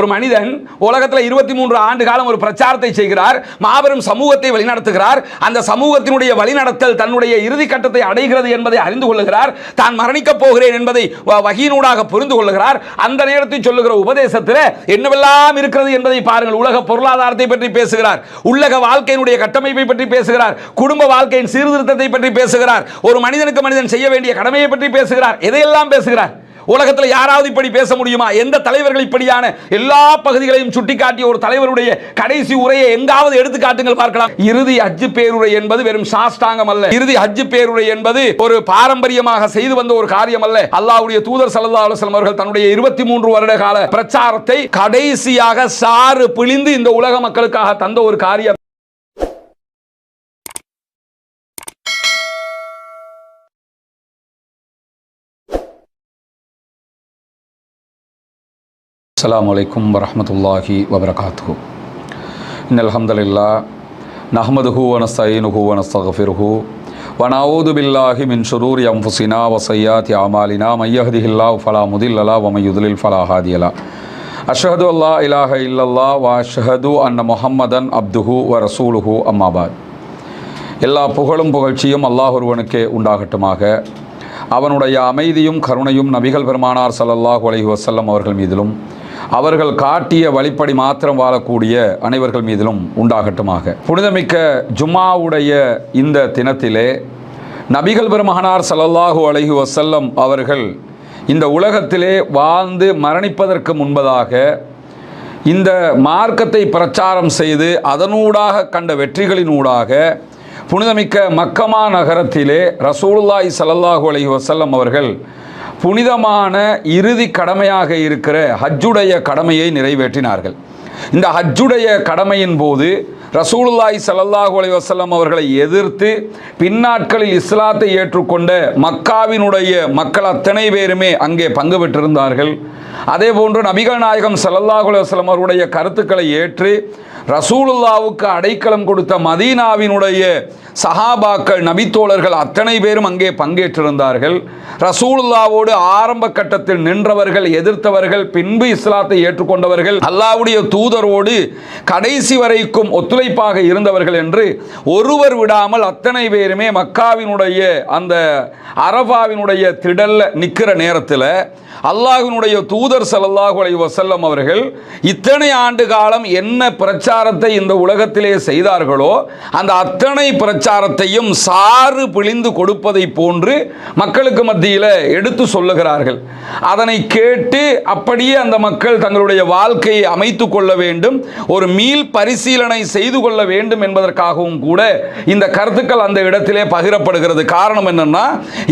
ஒரு மனிதன் உலகத்தில் 23 ஆண்டு காலம் ஒரு பிரச்சாரத்தை செய்கிறார், மாபெரும் சமூகத்தை வழிநடத்துகிறார். அந்த சமூகத்தினுடைய வழிநடத்தல் தன்னுடைய இறுதி கட்டத்தை அடைகிறது என்பதை அறிந்து கொள்ளுகிறார். தான் மரணிக்கப் போகிறேன் என்பதை வகியினூடாக புரிந்து கொள்ளுகிறார். அந்த நேரத்தில் சொல்லுகிற உபதேசத்தில் என்னவெல்லாம் இருக்கிறது என்பதை பாருங்கள். உலக பொருளாதாரத்தை பற்றி பேசுகிறார், உலக வாழ்க்கையினுடைய கட்டமைப்பை பற்றி பேசுகிறார், குடும்ப வாழ்க்கையின் சீர்திருத்தத்தை பற்றி பேசுகிறார், ஒரு மனிதனுக்கு மனிதன் செய்ய வேண்டிய கடமையை பற்றி பேசுகிறார். எதையெல்லாம் பேசுகிறார்? உலகத்தில் யாராவது இப்படி பேச முடியுமா? எந்த தலைவர்கள் இப்படியான எல்லா பகுதிகளையும் சுட்டிக்காட்டிய ஒரு தலைவருடைய கடைசி உரையை எங்காவது எடுத்து காட்டுங்கள் பார்க்கலாம். இறுதி ஹஜ் பேருரை என்பது வெறும் சாஷ்டாங்கம் அல்ல. இறுதி ஹஜ் பேருரை என்பது ஒரு பாரம்பரியமாக செய்து வந்த ஒரு காரியம் அல்ல. அல்லாஹ்வுடைய தூதர் ஸல்லல்லாஹு அலைஹி வஸல்லம் அவர்கள் தன்னுடைய 23 வருட கால பிரச்சாரத்தை கடைசியாக சாறு பிழிந்து இந்த உலக மக்களுக்காக தந்த ஒரு காரியம். அஸ்ஸலாமு அலைக்கும் வரஹ்மத்துல்லாஹி வபரகாத்துஹு. இன்னல் ஹம்தலில்லாஹ் நஹ்மதுஹு வ நஸ்தஈனுஹு வ நஸ்தக்ஃபிருஹு வ நஊது பில்லாஹி மின் ஷுரூரி அன்ஃபுஸினா வ ஸய்யிஆத்தி அமாலினா மை யஹ்திஹில்லாஹு ஃபலா முதில்ல லஹு வ மை யுத்லில் ஃபலா ஹாதிய லஹு. அஷ்ஹது அல்லா இலாஹ இல்லல்லாஹ் வ அஷ்ஹது அன்ன முஹம்மதன் அப்துஹு வ ரசூலுஹு அம்மா பாத். எல்லா புகழும் புகழ்ச்சியும் அல்லாஹ் ஒருவனுக்கே உண்டாகட்டுமாக. அவனுடைய அமைதியும் கருணையும் நபிகள் பெருமானார் ஸல்லல்லாஹு அலைஹி வஸல்லம் அவர்கள் மீதிலும் அவர்கள் காட்டிய வழிப்படி மாத்திரம் வாழக்கூடிய அனைவர்கள் மீதிலும் உண்டாகட்டுமாக. புனிதமிக்க ஜும்மாவுடைய இந்த தினத்திலே நபிகள் பெருமானார் ஸல்லல்லாஹு அலைஹி வஸல்லம் அவர்கள் இந்த உலகத்திலே வாழ்ந்து மரணிப்பதற்கு முன்பதாக இந்த மார்க்கத்தை பிரச்சாரம் செய்து அதனூடாக கண்ட வெற்றிகளினூடாக புனிதமிக்க மக்கமா நகரத்திலே ரசூலுல்லாஹி ஸல்லல்லாஹு அலைஹி வஸல்லம் அவர்கள் புனிதமான இறுதி கடமையாக இருக்கிற ஹஜ்ஜுடைய கடமையை நிறைவேற்றினார்கள். இந்த ஹஜ்ஜுடைய கடமையின் போது ரசூலுல்லாஹி ஸல்லல்லாஹு அலைஹி வஸல்லம் அவர்களை எதிர்த்து பின்னாட்களில் இஸ்லாத்தை ஏற்றுக்கொண்ட மக்காவினுடைய மக்கள் அத்தனை பேருமே அங்கே பங்கு பெற்றிருந்தார்கள். அதே போன்று நபிகள் நாயகம் ஸல்லல்லாஹு அலைஹி வஸல்லம் அவருடைய கருத்துக்களை ஏற்று ரசூலுல்லாவுக்கு அடைக்கலம் கொடுத்த மதீனாவினுடைய சஹாபாக்கள் நபித்தோழர்கள் அத்தனை பேரும் அங்கே பங்கேற்றிருந்தார்கள். ரசூலுல்லாவோடு ஆரம்ப கட்டத்தில் நின்றவர்கள், எதிர்த்தவர்கள், பின்பு இஸ்லாத்தை ஏற்றுக்கொண்டவர்கள், அல்லாஹ்வுடைய தூதரோடு கடைசி வரைக்கும் ஒத்துழைப்பாக இருந்தவர்கள் என்று ஒருவர் விடாமல் அத்தனை பேருமே மக்காவினுடைய அந்த அரபாவினுடைய திடல்ல நிற்கிற நேரத்தில் அல்லாஹ்வினுடைய தூதர் ஸல்லல்லாஹு அலைஹி வஸல்லம் அவர்கள் இத்தனை ஆண்டு காலம் என்ன பிரச்சாரத்தை இந்த உலகத்திலே செய்தார்களோ அந்த அத்தனை பிரச்சாரத்தையும் சாறு பிழிந்து கொடுப்பதை போன்று மக்களுக்கு மத்தியில் எடுத்து சொல்லுகிறார்கள். அதனை கேட்டு அப்படியே அந்த மக்கள் தங்களுடைய வாழ்க்கையை அமைத்து கொள்ள வேண்டும், ஒரு மீள் பரிசீலனை செய்து கொள்ள வேண்டும் என்பதற்காகவும் கூட இந்த கருத்துக்கள் அந்த இடத்திலே பகிரப்படுகிறது. காரணம் என்னன்னா,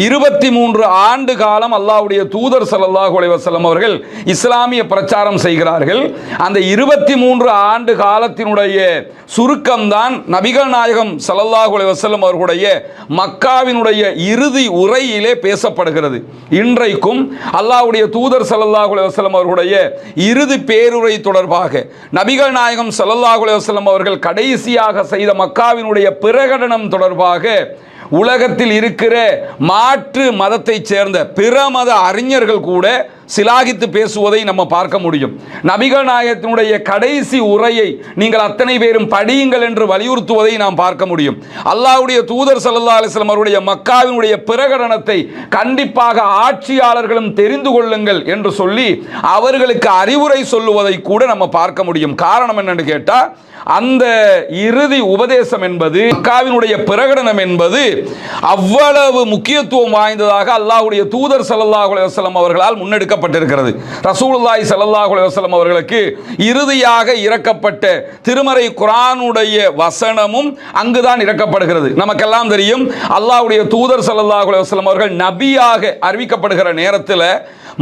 23 ஆண்டு காலம் அல்லாஹ்வுடைய தூதர் ஸல்லல்லாஹு அலைஹி வஸல்லம் அவர்கள் இஸ்லாமிய பிரச்சாரம் செய்கிறார்கள். அந்த 23 ஆண்டு காலத்தினுடைய சுருக்கம்தான் நபிகள் நாயகம் ஸல்லல்லாஹு அலைஹி வஸல்லம் அவர்களுடைய மக்காவினுடைய இறுதி உரையிலே பேசப்படுகிறது. இன்றைக்கும் அல்லாஹ்வுடைய தூதர் ஸல்லல்லாஹு அலைஹி வஸல்லம் அவர்களுடைய இறுதி பேருரை தொடர்பாக நபிகள் நாயகம் ஸல்லல்லாஹு அலைஹி வஸல்லம் அவர்கள் கடைசியாக செய்த மக்காவினுடைய பிரகடனம் தொடர்பாக உலகத்தில் இருக்கிற மாற்று மதத்தைச் சேர்ந்த பிற மத அறிஞர்கள் கூட சிலாகித்து பேசுவதை நம்ம பார்க்க முடியும். நபிகள் நாயகத்தினுடைய கடைசி உரையை நீங்கள் அத்தனை பேரும் படியுங்கள் என்று வலியுறுத்துவதை நாம் பார்க்க முடியும். அல்லாஹ்வுடைய தூதர் ஸல்லல்லாஹு அலைஹி வஸல்லம் அவருடைய மக்காவினுடைய பிரகடனத்தை கண்டிப்பாக ஆட்சியாளர்களும் தெரிந்து கொள்ளுங்கள் என்று சொல்லி அவர்களுக்கு அறிவுரை சொல்லுவதை கூட நம்ம பார்க்க முடியும். காரணம் என்னன்னு கேட்டா, அந்த இறுதி உபதேசம் என்பது, மக்காவினுடைய பிரகடனம் என்பது அவ்வளவு முக்கியத்துவம் வாய்ந்ததாக அல்லாஹ்வுடைய தூதர் ஸல்லல்லாஹு அலைஹி வஸல்லம் அவர்களால் முன்னெடுக்கப்பட்டிருக்கிறது. ரசூலுல்லாஹி ஸல்லல்லாஹு அலைஹி வஸல்லம் அவர்களுக்கு இறுதியாக இறக்கப்பட்ட திருமறை குர்ஆனுடைய வசனமும் அங்குதான் இறக்கப்படுகிறது. நமக்கெல்லாம் தெரியும், அல்லாஹ்வுடைய தூதர் ஸல்லல்லாஹு அலைஹி வஸல்லம் அவர்கள் நபியாக அறிவிக்கப்படுகிற நேரத்தில்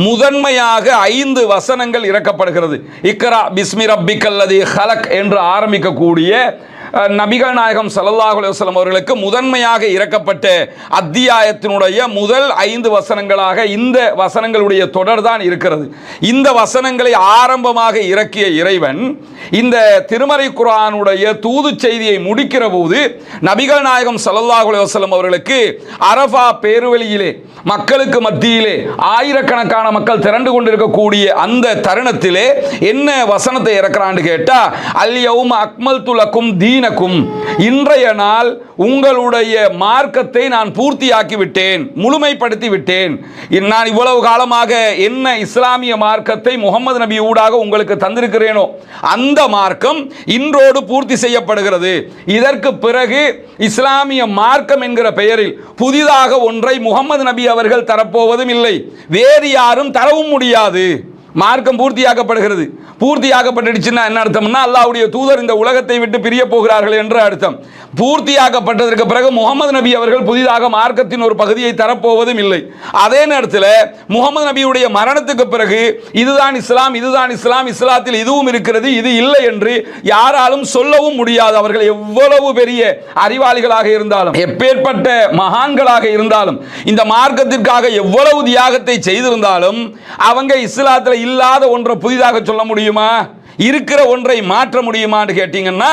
முதன்மையாக 5 வசனங்கள் இறக்கப்படுகிறது. இக்ரா பிஸ்மி ரப்பிக்கல்லதி ஹலக் என்று ஆரம்பிக்கக்கூடிய நபிகள் நாயகம் ஸல்லல்லாஹு அலைஹி வஸல்லம் அவர்களுக்கு முதன்மையாக இறக்கப்பட்ட அத்தியாயத்தினுடைய முதல் 5 வசனங்களாக இந்த வசனங்களுடைய தொடர்தான் இருக்கிறது. இந்த வசனங்களை ஆரம்பமாக இறக்கிய இறைவன் இந்த திருமறை குர்ஆனுடைய தூது செய்தியை முடிக்கிற போது நபிகள் நாயகம் ஸல்லல்லாஹு அலைஹி வஸல்லம் அவர்களுக்கு அரஃபா பேருவெளியிலே மக்களுக்கு மத்தியிலே ஆயிரக்கணக்கான மக்கள் திரண்டு கொண்டிருக்கக்கூடிய அந்த தருணத்திலே என்ன வசனத்தை இறக்குறான்னு கேட்டா, அல் யௌம அக்மல்து லக்கும் தீனக்கும், இன்றைய நாள் உங்களுடைய மார்க்கத்தை நான் பூர்த்தியாக்கி விட்டேன், முழுமைப்படுத்தி விட்டேன். நான் இவ்வளவு காலமாக என்ன இஸ்லாமிய மார்க்கத்தை முகமது நபி ஊடாக உங்களுக்கு தந்திருக்கிறேனோ அந்த மார்க்கம் இன்றோடு பூர்த்தி செய்யப்படுகிறது. இதற்கு பிறகு இஸ்லாமிய மார்க்கம் என்கிற பெயரில் புதிதாக ஒன்றை முகமது நபி அவர்கள் தரப்போவதும் இல்லை, வேறு யாரும் தரவும் முடியாது. மார்க்கம் பூர்த்தியாக்கப்படுகிறது. பூர்த்தியாக்கப்பட்டுடுச்சுன்னா என்ன அர்த்தம்னா அல்லாஹ்வுடைய தூதர் இந்த உலகத்தை விட்டு பிரிய போகிறார்கள் என்று அர்த்தம். பூர்த்தியாக்கப்பட்டதற்கு பிறகு முகமது நபி அவர்கள் புதிதாக மார்க்கத்தின் ஒரு பகுதியை தரப்போவதும் இல்லை. அதே நேரத்தில் முகமது நபியுடைய மரணத்துக்கு பிறகு இதுதான் இஸ்லாம், இதுதான் இஸ்லாம், இஸ்லாத்தில் இதுவும் இருக்கிறது, இது இல்லை என்று யாராலும் சொல்லவும் முடியாது. அவர்கள் எவ்வளவு பெரிய அறிவாளிகளாக இருந்தாலும், எப்பேற்பட்ட மகான்களாக இருந்தாலும், இந்த மார்க்கத்திற்காக எவ்வளவு தியாகத்தை செய்திருந்தாலும் அவங்க இஸ்லாத்தில் இல்லாத ஒன்றை புதிதாக சொல்ல முடியுமா? இருக்கிற ஒன்றை மாற்ற முடியுமான்னு கேட்டீங்கன்னா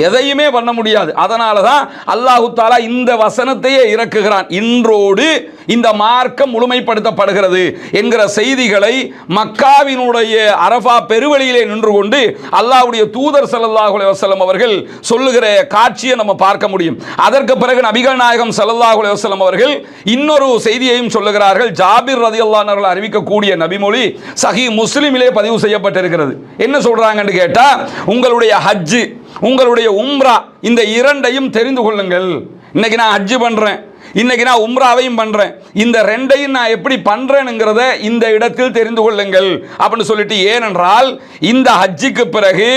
எதையுமே பண்ண முடியாது. அதனால தான் அல்லாஹு தாலா இந்த வசனத்தையே இறக்குகிறான், இன்றோடு இந்த மார்க்கம் முழுமைப்படுத்தப்படுகிறது என்கிற செய்திகளை மக்காவினுடைய அரஃபா பெருவெளியிலே நின்று கொண்டு அல்லாஹ்வுடைய தூதர் ஸல்லல்லாஹு அலைஹி வஸல்லம் அவர்கள் சொல்லுகிற காட்சியை நம்ம பார்க்க முடியும். அதற்கு பிறகு நபிகள் நாயகம் ஸல்லல்லாஹு அலைஹி வஸல்லம் அவர்கள் இன்னொரு செய்தியையும் சொல்லுகிறார்கள். ஜாபிர் ரலியல்லாஹு அன்ஹு அவர்கள் அறிவிக்கக்கூடிய நபிமொழி சஹீஹ் முஸ்லிமிலே பதிவு செய்யப்பட்டிருக்கிறது. என்ன சொல்றாங்கன்னு கேட்டா, உங்களுடைய ஹஜ், உங்களுடைய உம்ரா, இந்த இரண்டையும் தெரிந்து கொள்ளுங்கள். இன்னைக்கு நான் ஹஜ் பண்றேன், இன்னைக்கு நான் உம்ராவையும் பண்றேன், இந்த ரெண்டையும் நான் எப்படி பண்றேனுங்கிறத இந்த இடத்தில் தெரிந்து கொள்ளுங்கள் அப்படின்னு சொல்லிட்டு, ஏனென்றால் இந்த ஹஜ்ஜுக்கு பிறகு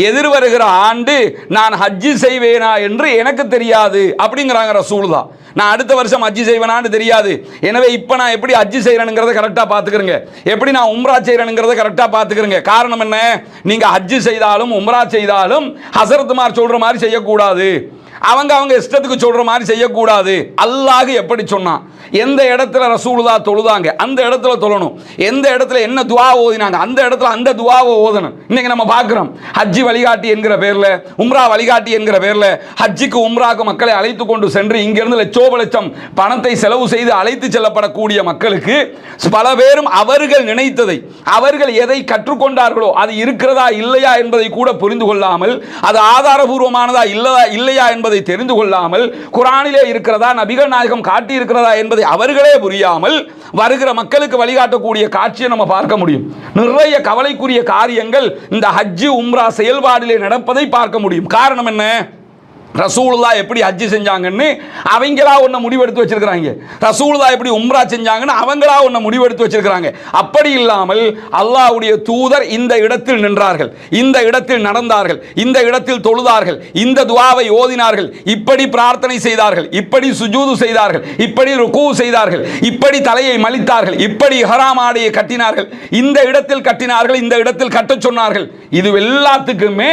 எதிர்வருகிற ஆண்டு நான் ஹஜ்ஜி செய்வேனா என்று எனக்கு தெரியாது அப்படிங்கிறாங்க ரசூலுல்லாஹ். நான் அடுத்த வருஷம் ஹஜ்ஜி செய்வேனான்னு தெரியாது. எனவே இப்போ நான் எப்படி ஹஜ்ஜி செய்யறேனுங்கிறத கரெக்டாக பார்த்துக்கிறேங்க, எப்படி நான் உம்ரா செய்யறேனுங்கிறத கரெக்டாக பார்த்துக்கிறேங்க. காரணம் என்ன? நீங்கள் ஹஜ்ஜி செய்தாலும் உம்ரா செய்தாலும் ஹஸரத்துமார் சொல்ற மாதிரி செய்யக்கூடாது, அவங்க இஷ்டத்துக்கு சொல்ற மாதிரி செய்யக்கூடாது. அல்லாஹ் எப்படி சொன்னான், எந்த இடத்துல ரசூலுல்லாஹ் தொழுதாங்க அந்த இடத்துல தொழணும், எந்த இடத்துல என்ன துஆ ஓதினாங்க அந்த இடத்துல அந்த துஆவை ஓதணும். இன்னைக்கு நம்ம பார்க்கிறோம், ஹஜ்ஜி வழிகாட்டி என்கிற பேர்ல, உம்ரா வழிகாட்டி என்கிற பேர்ல ஹஜ்ஜிக்கு உம்ராக்கு மக்களை அழைத்து கொண்டு சென்று இங்கிருந்து லட்சம் பணத்தை செலவு செய்து அழைத்து செல்லப்படக்கூடிய மக்களுக்கு பல பேரும் அவர்கள் நினைத்ததை, அவர்கள் எதை கற்றுக்கொண்டார்களோ அது இருக்கிறதா இல்லையா என்பதை கூட புரிந்து கொள்ளாமல், அது ஆதாரபூர்வமானதா இல்லையா என்பதை தெரிந்து கொள்ளாமல், குர்ஆனிலே இருக்கிறதா, நபிகள் நாயகம் காட்டி இருக்கிறதா என்பதை அவர்களே புரியாமல் வருகிற மக்களுக்கு வழிகாட்டக்கூடிய காட்சியை நம்ம பார்க்க முடியும். நிறைய கவலைக்குரிய காரியங்கள் இந்த ஹஜ் உம்ரா செயல்பாடிலே நடப்பதை பார்க்க முடியும். காரணம் என்ன? ரசூலுல்லாஹ் எப்படி ஹஜ் செஞ்சாங்கன்னு அவங்களா ஒன்றை முடிவெடுத்து வச்சிருக்கிறாங்க, ரசூலுல்லாஹ் எப்படி உம்ரா செஞ்சாங்கன்னு அவங்களா ஒன்றை முடிவெடுத்து வச்சிருக்கிறாங்க. அப்படி இல்லாமல் அல்லாஹ்வுடைய தூதர் இந்த இடத்தில் நின்றார்கள், இந்த இடத்தில் நடந்தார்கள், இந்த இடத்தில் தொழுதார்கள், இந்த துஆவை ஓதினார்கள், இப்படி பிரார்த்தனை செய்தார்கள், இப்படி சுஜூது செய்தார்கள், இப்படி ருக்கூ செய்தார்கள், இப்படி தலையை மலித்தார்கள், இப்படி இஹ்ராம் ஆடையை கட்டினார்கள், இந்த இடத்தில் கட்டினார்கள், இந்த இடத்தில் கட்டச் சொன்னார்கள். இது எல்லாத்துக்குமே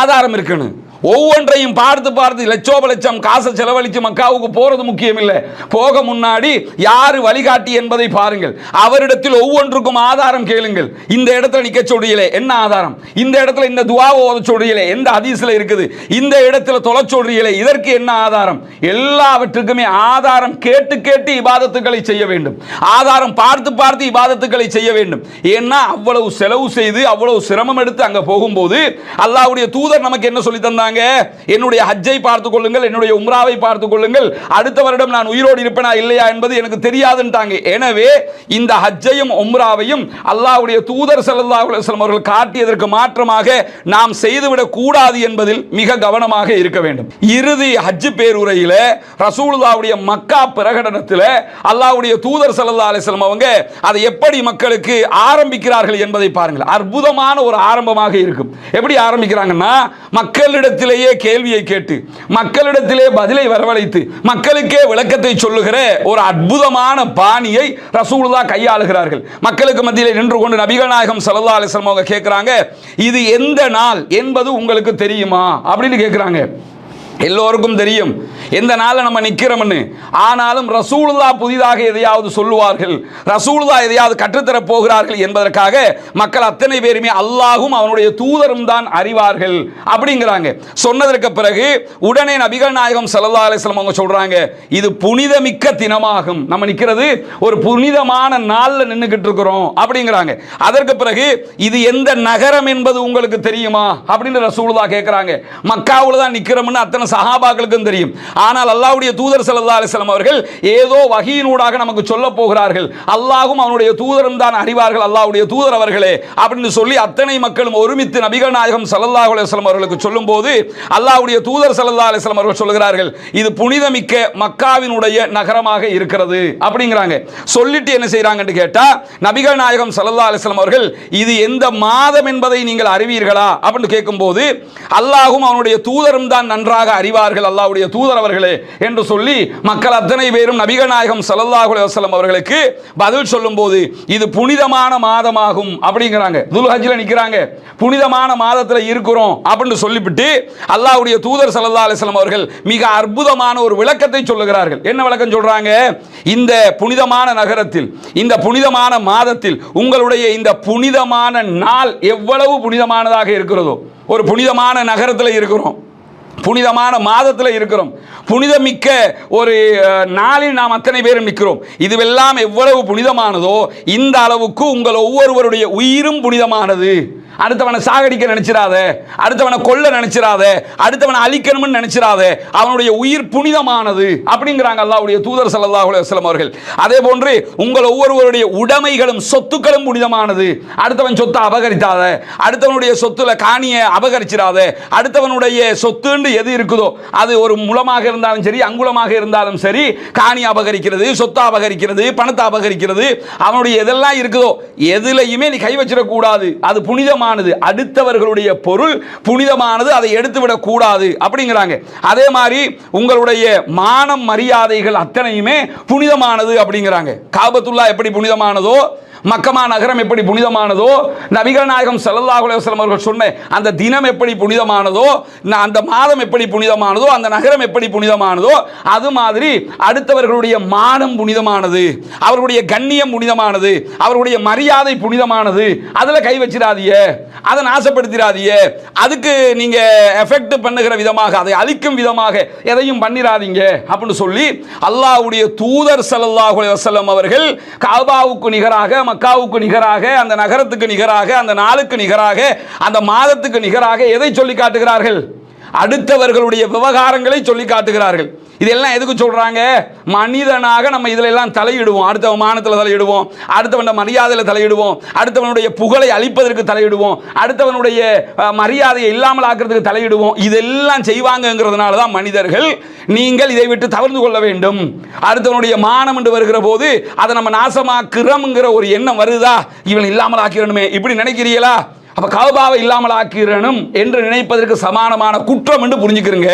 ஆதாரம் இருக்குன்னு ஒவ்வொன்றையும் பார்த்து பார்த்து லட்சம் காசை செலவழித்து மக்காவுக்கு போறது முக்கியம் இல்லை. போக முன்னாடி யாரு வழிகாட்டி என்பதை பாருங்கள், அவரிடத்தில் ஒவ்வொன்றுக்கும் ஆதாரம் கேளுங்கள். இந்த இடத்துல நிக்க சொல்றீங்களே என்ன ஆதாரம், இந்த இடத்துல இந்த துஆவை ஓத சொல்றீங்களே எந்த ஹதீஸ்ல இருக்குது, இந்த இடத்துல தொழ சொல்றீங்களே இதற்கு என்ன ஆதாரம், எல்லாவற்றுக்குமே ஆதாரம் கேட்டு கேட்டு இபாதத்துக்களை செய்ய வேண்டும், ஆதாரம் பார்த்து பார்த்து இபாதத்துக்களை செய்ய வேண்டும். ஏன்னா அவ்வளவு செலவு செய்து அவ்வளவு சிரமம் எடுத்து அங்க போகும்போது அல்லாஹ்வுடைய தூதர் நமக்கு என்ன சொல்லி தந்தாங்க, என்னுடைய ஹஜ்ஜை பார்த்துக் கொள்ளுங்கள், என்னுடைய உம்ராவை பார்த்துக் கொள்ளுங்கள், அடுத்த வருடம் நான் உயிரோடு இருப்பேனா இல்லையா என்பது எனக்கு தெரியாதுன்ட்டாங்க. எனவே இந்த ஹஜ்ஜையும் உம்ராவையும் அல்லாஹ்வுடைய தூதர் ஸல்லல்லாஹு அலைஹி வஸல்லம் அவர்கள் காட்டியதற்கு மாற்றமாக நாம் செய்துவிடக் கூடாது என்பதில் மிக கவனமாக இருக்க வேண்டும். இறுதி ஹஜ் பேருரையில ரசூலுல்லாஹ்வுடைய மக்கா பிரகடனத்தில் அல்லாஹ்வுடைய தூதர் ஸல்லல்லாஹு அலைஹி வஸல்லம் அவங்க அதை எப்படி மக்களுக்கு ஆரம்பிக்கிறார்கள் என்பதை பாருங்கள். அற்புதமான ஒரு ஆரம்பமாக இருக்கும். எப்படி ஆரம்பிக்கிறாங்கன்னா, மக்களிடத்தில் மக்களிடத்திலேயே கேள்வியை கேட்டு மக்களிடத்திலே பதிலை வரவழைத்து மக்களுக்கே விளக்கத்தை சொல்லுகிற ஒரு அற்புதமான பாணியை ரசூலுல்லாஹ் கையாளுகிறார்கள். மக்களுக்கு மத்தியிலே நின்று கொண்டு நபிகள் நாயகம் ஸல்லல்லாஹு அலைஹி வஸல்லம் அவங்க கேட்கிறாங்க, இது எந்த நாள் என்பது உங்களுக்கு தெரியுமா அப்படின்னு கேட்கிறாங்க. எல்லோருக்கும் தெரியும் எந்த நாளில் நம்ம நிற்கிறோம்னு. ஆனாலும் ரசூலுல்லாஹ் புதிதாக எதையாவது சொல்லுவார்கள், ரசூலுல்லாஹ் எதையாவது கற்றுத்தரப் போகிறார்கள் என்பதற்காக மக்கள் அத்தனை பேருமே அல்லாஹும் அவனுடைய தூதரும் தான் அறிவார்கள் அப்படிங்கிறாங்க. சொன்னதற்கு பிறகு உடனே நபிகள் நாயகம் ஸல்லல்லாஹு அலைஹி வஸல்லம் அவங்க சொல்றாங்க, இது புனிதமிக்க தினமாகும், நம்ம நிற்கிறது ஒரு புனிதமான நாளில் நின்றுக்கிட்டு இருக்கிறோம் அப்படிங்கிறாங்க. அதற்கு பிறகு இது எந்த நகரம் என்பது உங்களுக்கு தெரியுமா அப்படின்னு ரசூலுல்லாஹ் கேட்கிறாங்க. மக்காவில் தான் நிற்கிறோம்னு அத்தனை சஹாபாக்களுக்கும் தெரியும். ஆனால் அல்லாஹ்வுடைய தூதர் ஸல்லல்லாஹு அலைஹி வஸல்லம் அவர்கள் ஏதோ வஹீயினூடாக நமக்கு சொல்ல போகிறார்கள், அல்லாஹ்வும் அவனுடைய தூதரும் தான் அறிவார்கள், அல்லாஹ்வுடைய தூதர் அவர்களே அப்படின்னு சொல்லி அத்தனை மக்களும் ஒருமித்து நபிகள் நாயகம் ஸல்லல்லாஹு அலைஹி வஸல்லம் அவர்களுக்கு சொல்லும்போது அல்லாஹ்வுடைய தூதர் ஸல்லல்லாஹு அலைஹி வஸல்லம் அவர்கள் சொல்கிறார்கள், இது புனிதமிக்க மக்காவினுடைய நகரமாக இருக்கிறது அப்படிங்கிறாங்க. சொல்லிட்டு என்ன செய்றாங்கன்னு கேட்டா, நபிகள் நாயகம் ஸல்லல்லாஹு அலைஹி வஸல்லம் அவர்கள் இது எந்த மாதம் என்பதை நீங்கள் அறிவீர்களா அப்படின்னு கேட்கும்போது அல்லாஹ்வும் அவனுடைய தூதரும் தான் நன்றாக அறிவார்கள், அல்லாஹ்வுடைய தூதர் அவர்களே என்று சொல்லி மக்கள் அத்தனை பேரும் நபிகள் நாயகம் ஸல்லல்லாஹு அலைஹி வஸல்லம் அவர்களுக்கு பதில் சொல்லும்போது இது புனிதமான மாதமாகும் அப்படிங்கிறாங்க. துல்ஹஜ்ல நிற்கிறாங்க, புனிதமான மாதத்தில் இருக்கிறோம் அப்படின்னு சொல்லிவிட்டு அல்லாஹ்வுடைய தூதர் ஸல்லல்லாஹு அலைஹி வஸல்லம் அவர்கள் மிக அற்புதமான ஒரு விளக்கத்தை சொல்லுகிறார்கள். என்ன விளக்கம் சொல்றாங்க? இந்த புனிதமான நகரத்தில், இந்த புனிதமான மாதத்தில் உங்களுடைய இந்த புனிதமான நாள் எவ்வளவு புனிதமானதாக இருக்கிறதோ, ஒரு புனிதமான நகரத்தில் இருக்கிறோம், புனிதமான மாதத்தில் இருக்கிறோம், புனிதமிக்க ஒரு நாளில் நாம் அத்தனை பேரும் நிற்கிறோம், இதுவெல்லாம் எவ்வளவு புனிதமானதோ இந்த அளவுக்கு உங்கள் ஒவ்வொருவருடைய உயிரும் புனிதமானது. அடுத்தவனை சாகடிக்க நினைச்சிடாத, அடுத்தவனை கொல்ல நினைச்சிடாத, அடுத்தவனை அழிக்கணும்னு நினைச்சிடாத, அவனுடைய உயிர் புனிதமானது அப்படிங்கிறாங்க அல்லாஹ்வுடைய தூதர் ஸல்லல்லாஹு அலைஹி வஸல்லம் அவர்கள். அதே போன்று உங்கள் ஒவ்வொருவருடைய உடைமைகளும் சொத்துக்களும் புனிதமானது. அடுத்தவன் சொத்தை அபகரித்தாத, அடுத்தவனுடைய சொத்துல காணியை அபகரிச்சிடாத, அடுத்தவனுடைய சொத்துன்னு எது இருக்குதோ அது ஒரு முலமாக இருந்தாலும் சரி அங்குலமாக இருந்தாலும் சரி, காணி அபகரிக்கிறது, சொத்தை அபகரிக்கிறது, பணத்தை அபகரிக்கிறது, அவனுடைய எதெல்லாம் இருக்குதோ எதுலையுமே நீ கை வச்சிடக்கூடாது, அது புனிதமான அடுத்தவர்களுடைய பொருள் புனிதமானது, அதை எடுத்துவிடக் கூடாது அப்படிங்கிறாங்க. அதே மாதிரி உங்களுடைய மானம் மரியாதைகள் அத்தனையுமே புனிதமானது அப்படிங்கிறாங்க. காபத்துல்லாஹ் எப்படி புனிதமானதோ, மக்கமா நகரம் எப்படி புனிதமானதோ, நபிகள் நாயகம் ஸல்லல்லாஹு அலைஹி வஸல்லம் அவர்கள் சொன்ன அந்த தினம் எப்படி புனிதமானதோ, அந்த மாதம் எப்படி புனிதமானதோ, அந்த நகரம் எப்படி புனிதமானதோ, அது மாதிரி அடுத்தவர்களுடைய மானம் புனிதமானது, அவர்களுடைய கண்ணியம் புனிதமானது, அவர்களுடைய மரியாதை புனிதமானது. அதில் கை வச்சிடாதீங்க, அதை நாசப்படுத்திடாதீங்க, அதுக்கு நீங்க எஃபெக்ட் பண்ணுகிற விதமாக, அதை அழிக்கும் விதமாக எதையும் பண்ணிடாதீங்க அப்படின்னு சொல்லி அல்லாஹ்வுடைய தூதர் ஸல்லல்லாஹு அலைஹி வஸல்லம் அவர்கள் காபாவுக்கு நிகராக, மக்காவுக்கு நிகராக, அந்த நகரத்துக்கு நிகராக, அந்த நாளுக்கு நிகராக, அந்த மாதத்துக்கு நிகராக எதை சொல்லி காட்டுகிறார்கள்? அடுத்தவர்களுடைய விவகாரங்களை சொல்லி காட்டுகிறார்கள். இதெல்லாம் எதுக்கு சொல்றாங்க? மனிதனாக நம்ம இதில் எல்லாம் தலையிடுவோம், அடுத்தவன் மானத்தில் தலையிடுவோம், அடுத்தவன் மரியாதையில் தலையிடுவோம், அடுத்தவனுடைய புகழை அழிப்பதற்கு தலையிடுவோம், அடுத்தவனுடைய மரியாதையை இல்லாமல் ஆக்கிறதுக்கு தலையிடுவோம். இதெல்லாம் செய்வாங்கிறதுனால தான் மனிதர்கள் நீங்கள் இதை விட்டு தவிர்த்து கொள்ள வேண்டும். அடுத்தவனுடைய மானம் என்று வருகிற போது அதை நம்ம நாசமாக்குறோம்ங்கிற ஒரு எண்ணம் வருதா? இவன் இல்லாமல் ஆக்கிறணுமே இப்படி நினைக்கிறீங்களா? அப்ப காபாவை இல்லாமல் ஆக்கிறணும் என்று நினைப்பதற்கு சமானமான குற்றம் என்று புரிஞ்சுக்கிறீங்க.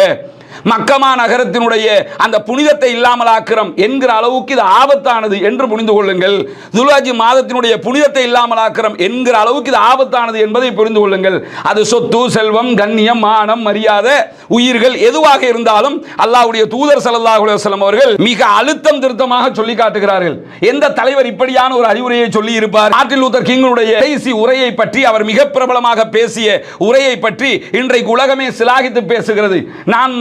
மக்கமா நகரத்தினுடைய அந்த புனிதத்தை இல்லாமல் ஆக்கிறோம் என்கிற அளவுக்கு இது ஆபத்தானது என்று புரிந்து கொள்ளுங்கள். துல்ஹஜ் மாதத்தினுடைய புனிதத்தை இல்லாமல் ஆக்கிறோம் என்கிற அளவுக்கு இது ஆபத்தானது என்பதை புரிந்து கொள்ளுங்கள். அது சொத்து, செல்வம், கண்ணியம், மானம், மரியாதை, உயிர்கள் எதுவாக இருந்தாலும் அல்லாஹ்வுடைய தூதர் ஸல்லல்லாஹு அலைஹி வஸல்லம் அவர்கள் மிக அழுத்தம் திருத்தமாக சொல்லி காட்டுகிறார்கள். எந்த தலைவர் இப்படியான ஒரு அறிவுரையை சொல்லி இருப்பார்? மார்ட்டின் லூதர் கிங்குடைய கடைசி உரையை பற்றி, அவர் மிக பிரபலமாக பேசிய உரையை பற்றி இன்றைக்கு உலகமே சிலாகித்து பேசுகிறது. நான்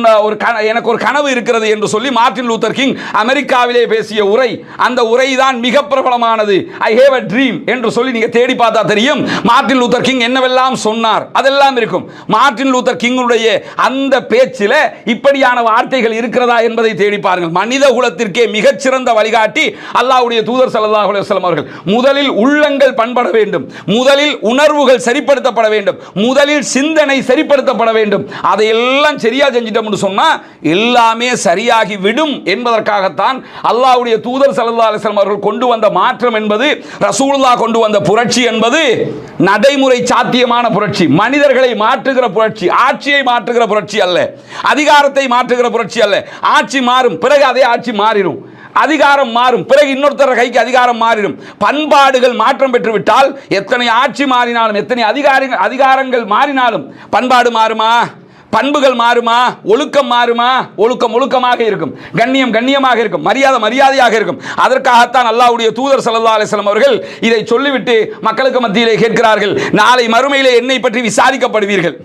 எனக்கு ஒரு கனவு இருக்கிறது என்று சொல்லி மார்ட்டின் லூதர் கிங் அமெரிக்காவிலே பேசிய உரை, அந்த உரை தான் மிக பிரபலமானது. ஐ ஹேவ் எ ட்ரீம் என்று சொல்லி நீங்க தேடி பார்த்தா தெரியும் மார்ட்டின் லூதர் கிங் என்னவெல்லாம் சொன்னார், அதெல்லாம் இருக்கும். மார்ட்டின் லூதர் கிங்குடைய அந்த பேச்சில் இப்படியான வார்த்தைகள் இருக்கிறதா என்பதை தேடி பாருங்கள். மனித குலத்திற்கே மிகச்சிறந்த வழிகாட்டி அல்லாஹ்வுடைய தூதர் ஸல்லல்லாஹு அலைஹி வஸல்லம் அவர்கள். முதலில் உள்ளங்கள் பண்பட வேண்டும், முதலில் உணர்வுகள் சரிப்படுத்தப்பட வேண்டும், முதலில் சிந்தனை சரிப்படுத்தப்பட வேண்டும். அதையெல்லாம் சரியா செஞ்சிட்டோம் என்று சொன்னா சொன்னா எல்லாமே சரியாகி விடும் என்பதற்காகத்தான் அல்லாஹ்வுடைய தூதர் ஸல்லல்லாஹு அலைஹி வஸல்லம் அவர்கள் கொண்டு வந்த மாற்றம் என்பது, ரசூலுல்லாஹ் கொண்டு வந்த புரட்சி என்பது நடைமுறை சாத்தியமான புரட்சி, மனிதர்களை மாற்றுகிற புரட்சி, ஆட்சியை மாற்றுகிற புரட்சி அல்ல, அதிகாரத்தை மாற்றுகிற புரட்சி அல்ல. ஆட்சி மாறும், பிறகு அதே ஆட்சி மாறிடும். அதிகாரம் மாறும், பிறகு இன்னொருத்தர் கைக்கு அதிகாரம் மாறிடும். பண்பாடுகள் மாற்றம் பெற்றுவிட்டால் எத்தனை ஆட்சி மாறினாலும், எத்தனை அதிகாரங்கள் மாறினாலும் பண்பாடு மாறுமா? பண்புகள் மாறுமா? ஒழுக்கம் மாறுமா? ஒழுக்கம் ஒழுக்கமாக இருக்கும், கண்ணியம் கண்ணியமாக இருக்கும், மரியாதை மரியாதையாக இருக்கும். அதற்காகத்தான் அல்லாஹ்வுடைய தூதர் ஸல்லல்லாஹு அலைஹி வஸல்லம் அவர்கள் இதை சொல்லிவிட்டு மக்களுக்கு மத்தியிலே கேட்கிறார்கள், நாளை மறுமையிலே என்னை பற்றி விசாரிக்கப்படுவீர்கள்.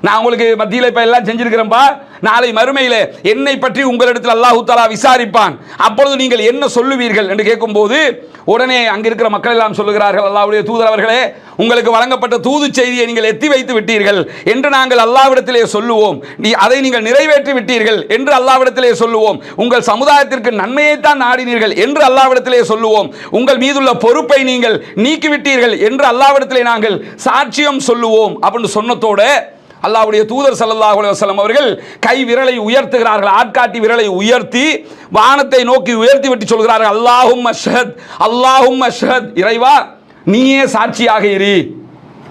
நான் உங்களுக்கு மத்தியில் இப்போ எல்லாம் செஞ்சிருக்கிறேன்பா, நாளை மறுமையில் என்னை பற்றி உங்களிடத்தில் அல்லாஹு தஆலா விசாரிப்பான், அப்பொழுது நீங்கள் என்ன சொல்லுவீர்கள் என்று கேட்கும்போது உடனே அங்கே இருக்கிற மக்கள் எல்லாம் சொல்லுகிறார்கள், அல்லாஹ்வுடைய தூதர் அவர்களே, உங்களுக்கு வழங்கப்பட்ட தூது செய்தியை நீங்கள் எத்தி வைத்து விட்டீர்கள் என்று நாங்கள் அல்லாஹ்விடத்திலே சொல்லுவோம், அதை நீங்கள் நிறைவேற்றி விட்டீர்கள் என்று அல்லாஹ்விடத்திலே சொல்லுவோம், உங்கள் சமுதாயத்திற்கு நன்மையைத்தான் நாடினீர்கள் என்று அல்லாஹ்விடத்திலே சொல்லுவோம், உங்கள் மீதுள்ள பொறுப்பை நீங்கள் நீக்கிவிட்டீர்கள் என்று அல்லாஹ்விடத்திலே நாங்கள் சாட்சியம் சொல்லுவோம் அப்படின்னு சொன்னதோட அல்லாஹ்வுடைய தூதர் ஸல்லல்லாஹு அலைஹி வஸல்லம் அவர்கள் கை விரலை உயர்த்துகிறார்கள், ஆட்காட்டி விரலை உயர்த்தி வானத்தை நோக்கி உயர்த்தி விட்டு சொல்கிறார்கள், அல்லாஹும்ம ஷஹத், அல்லாஹும்ம ஷஹத், இறைவா நீயே சாட்சியாக இரு.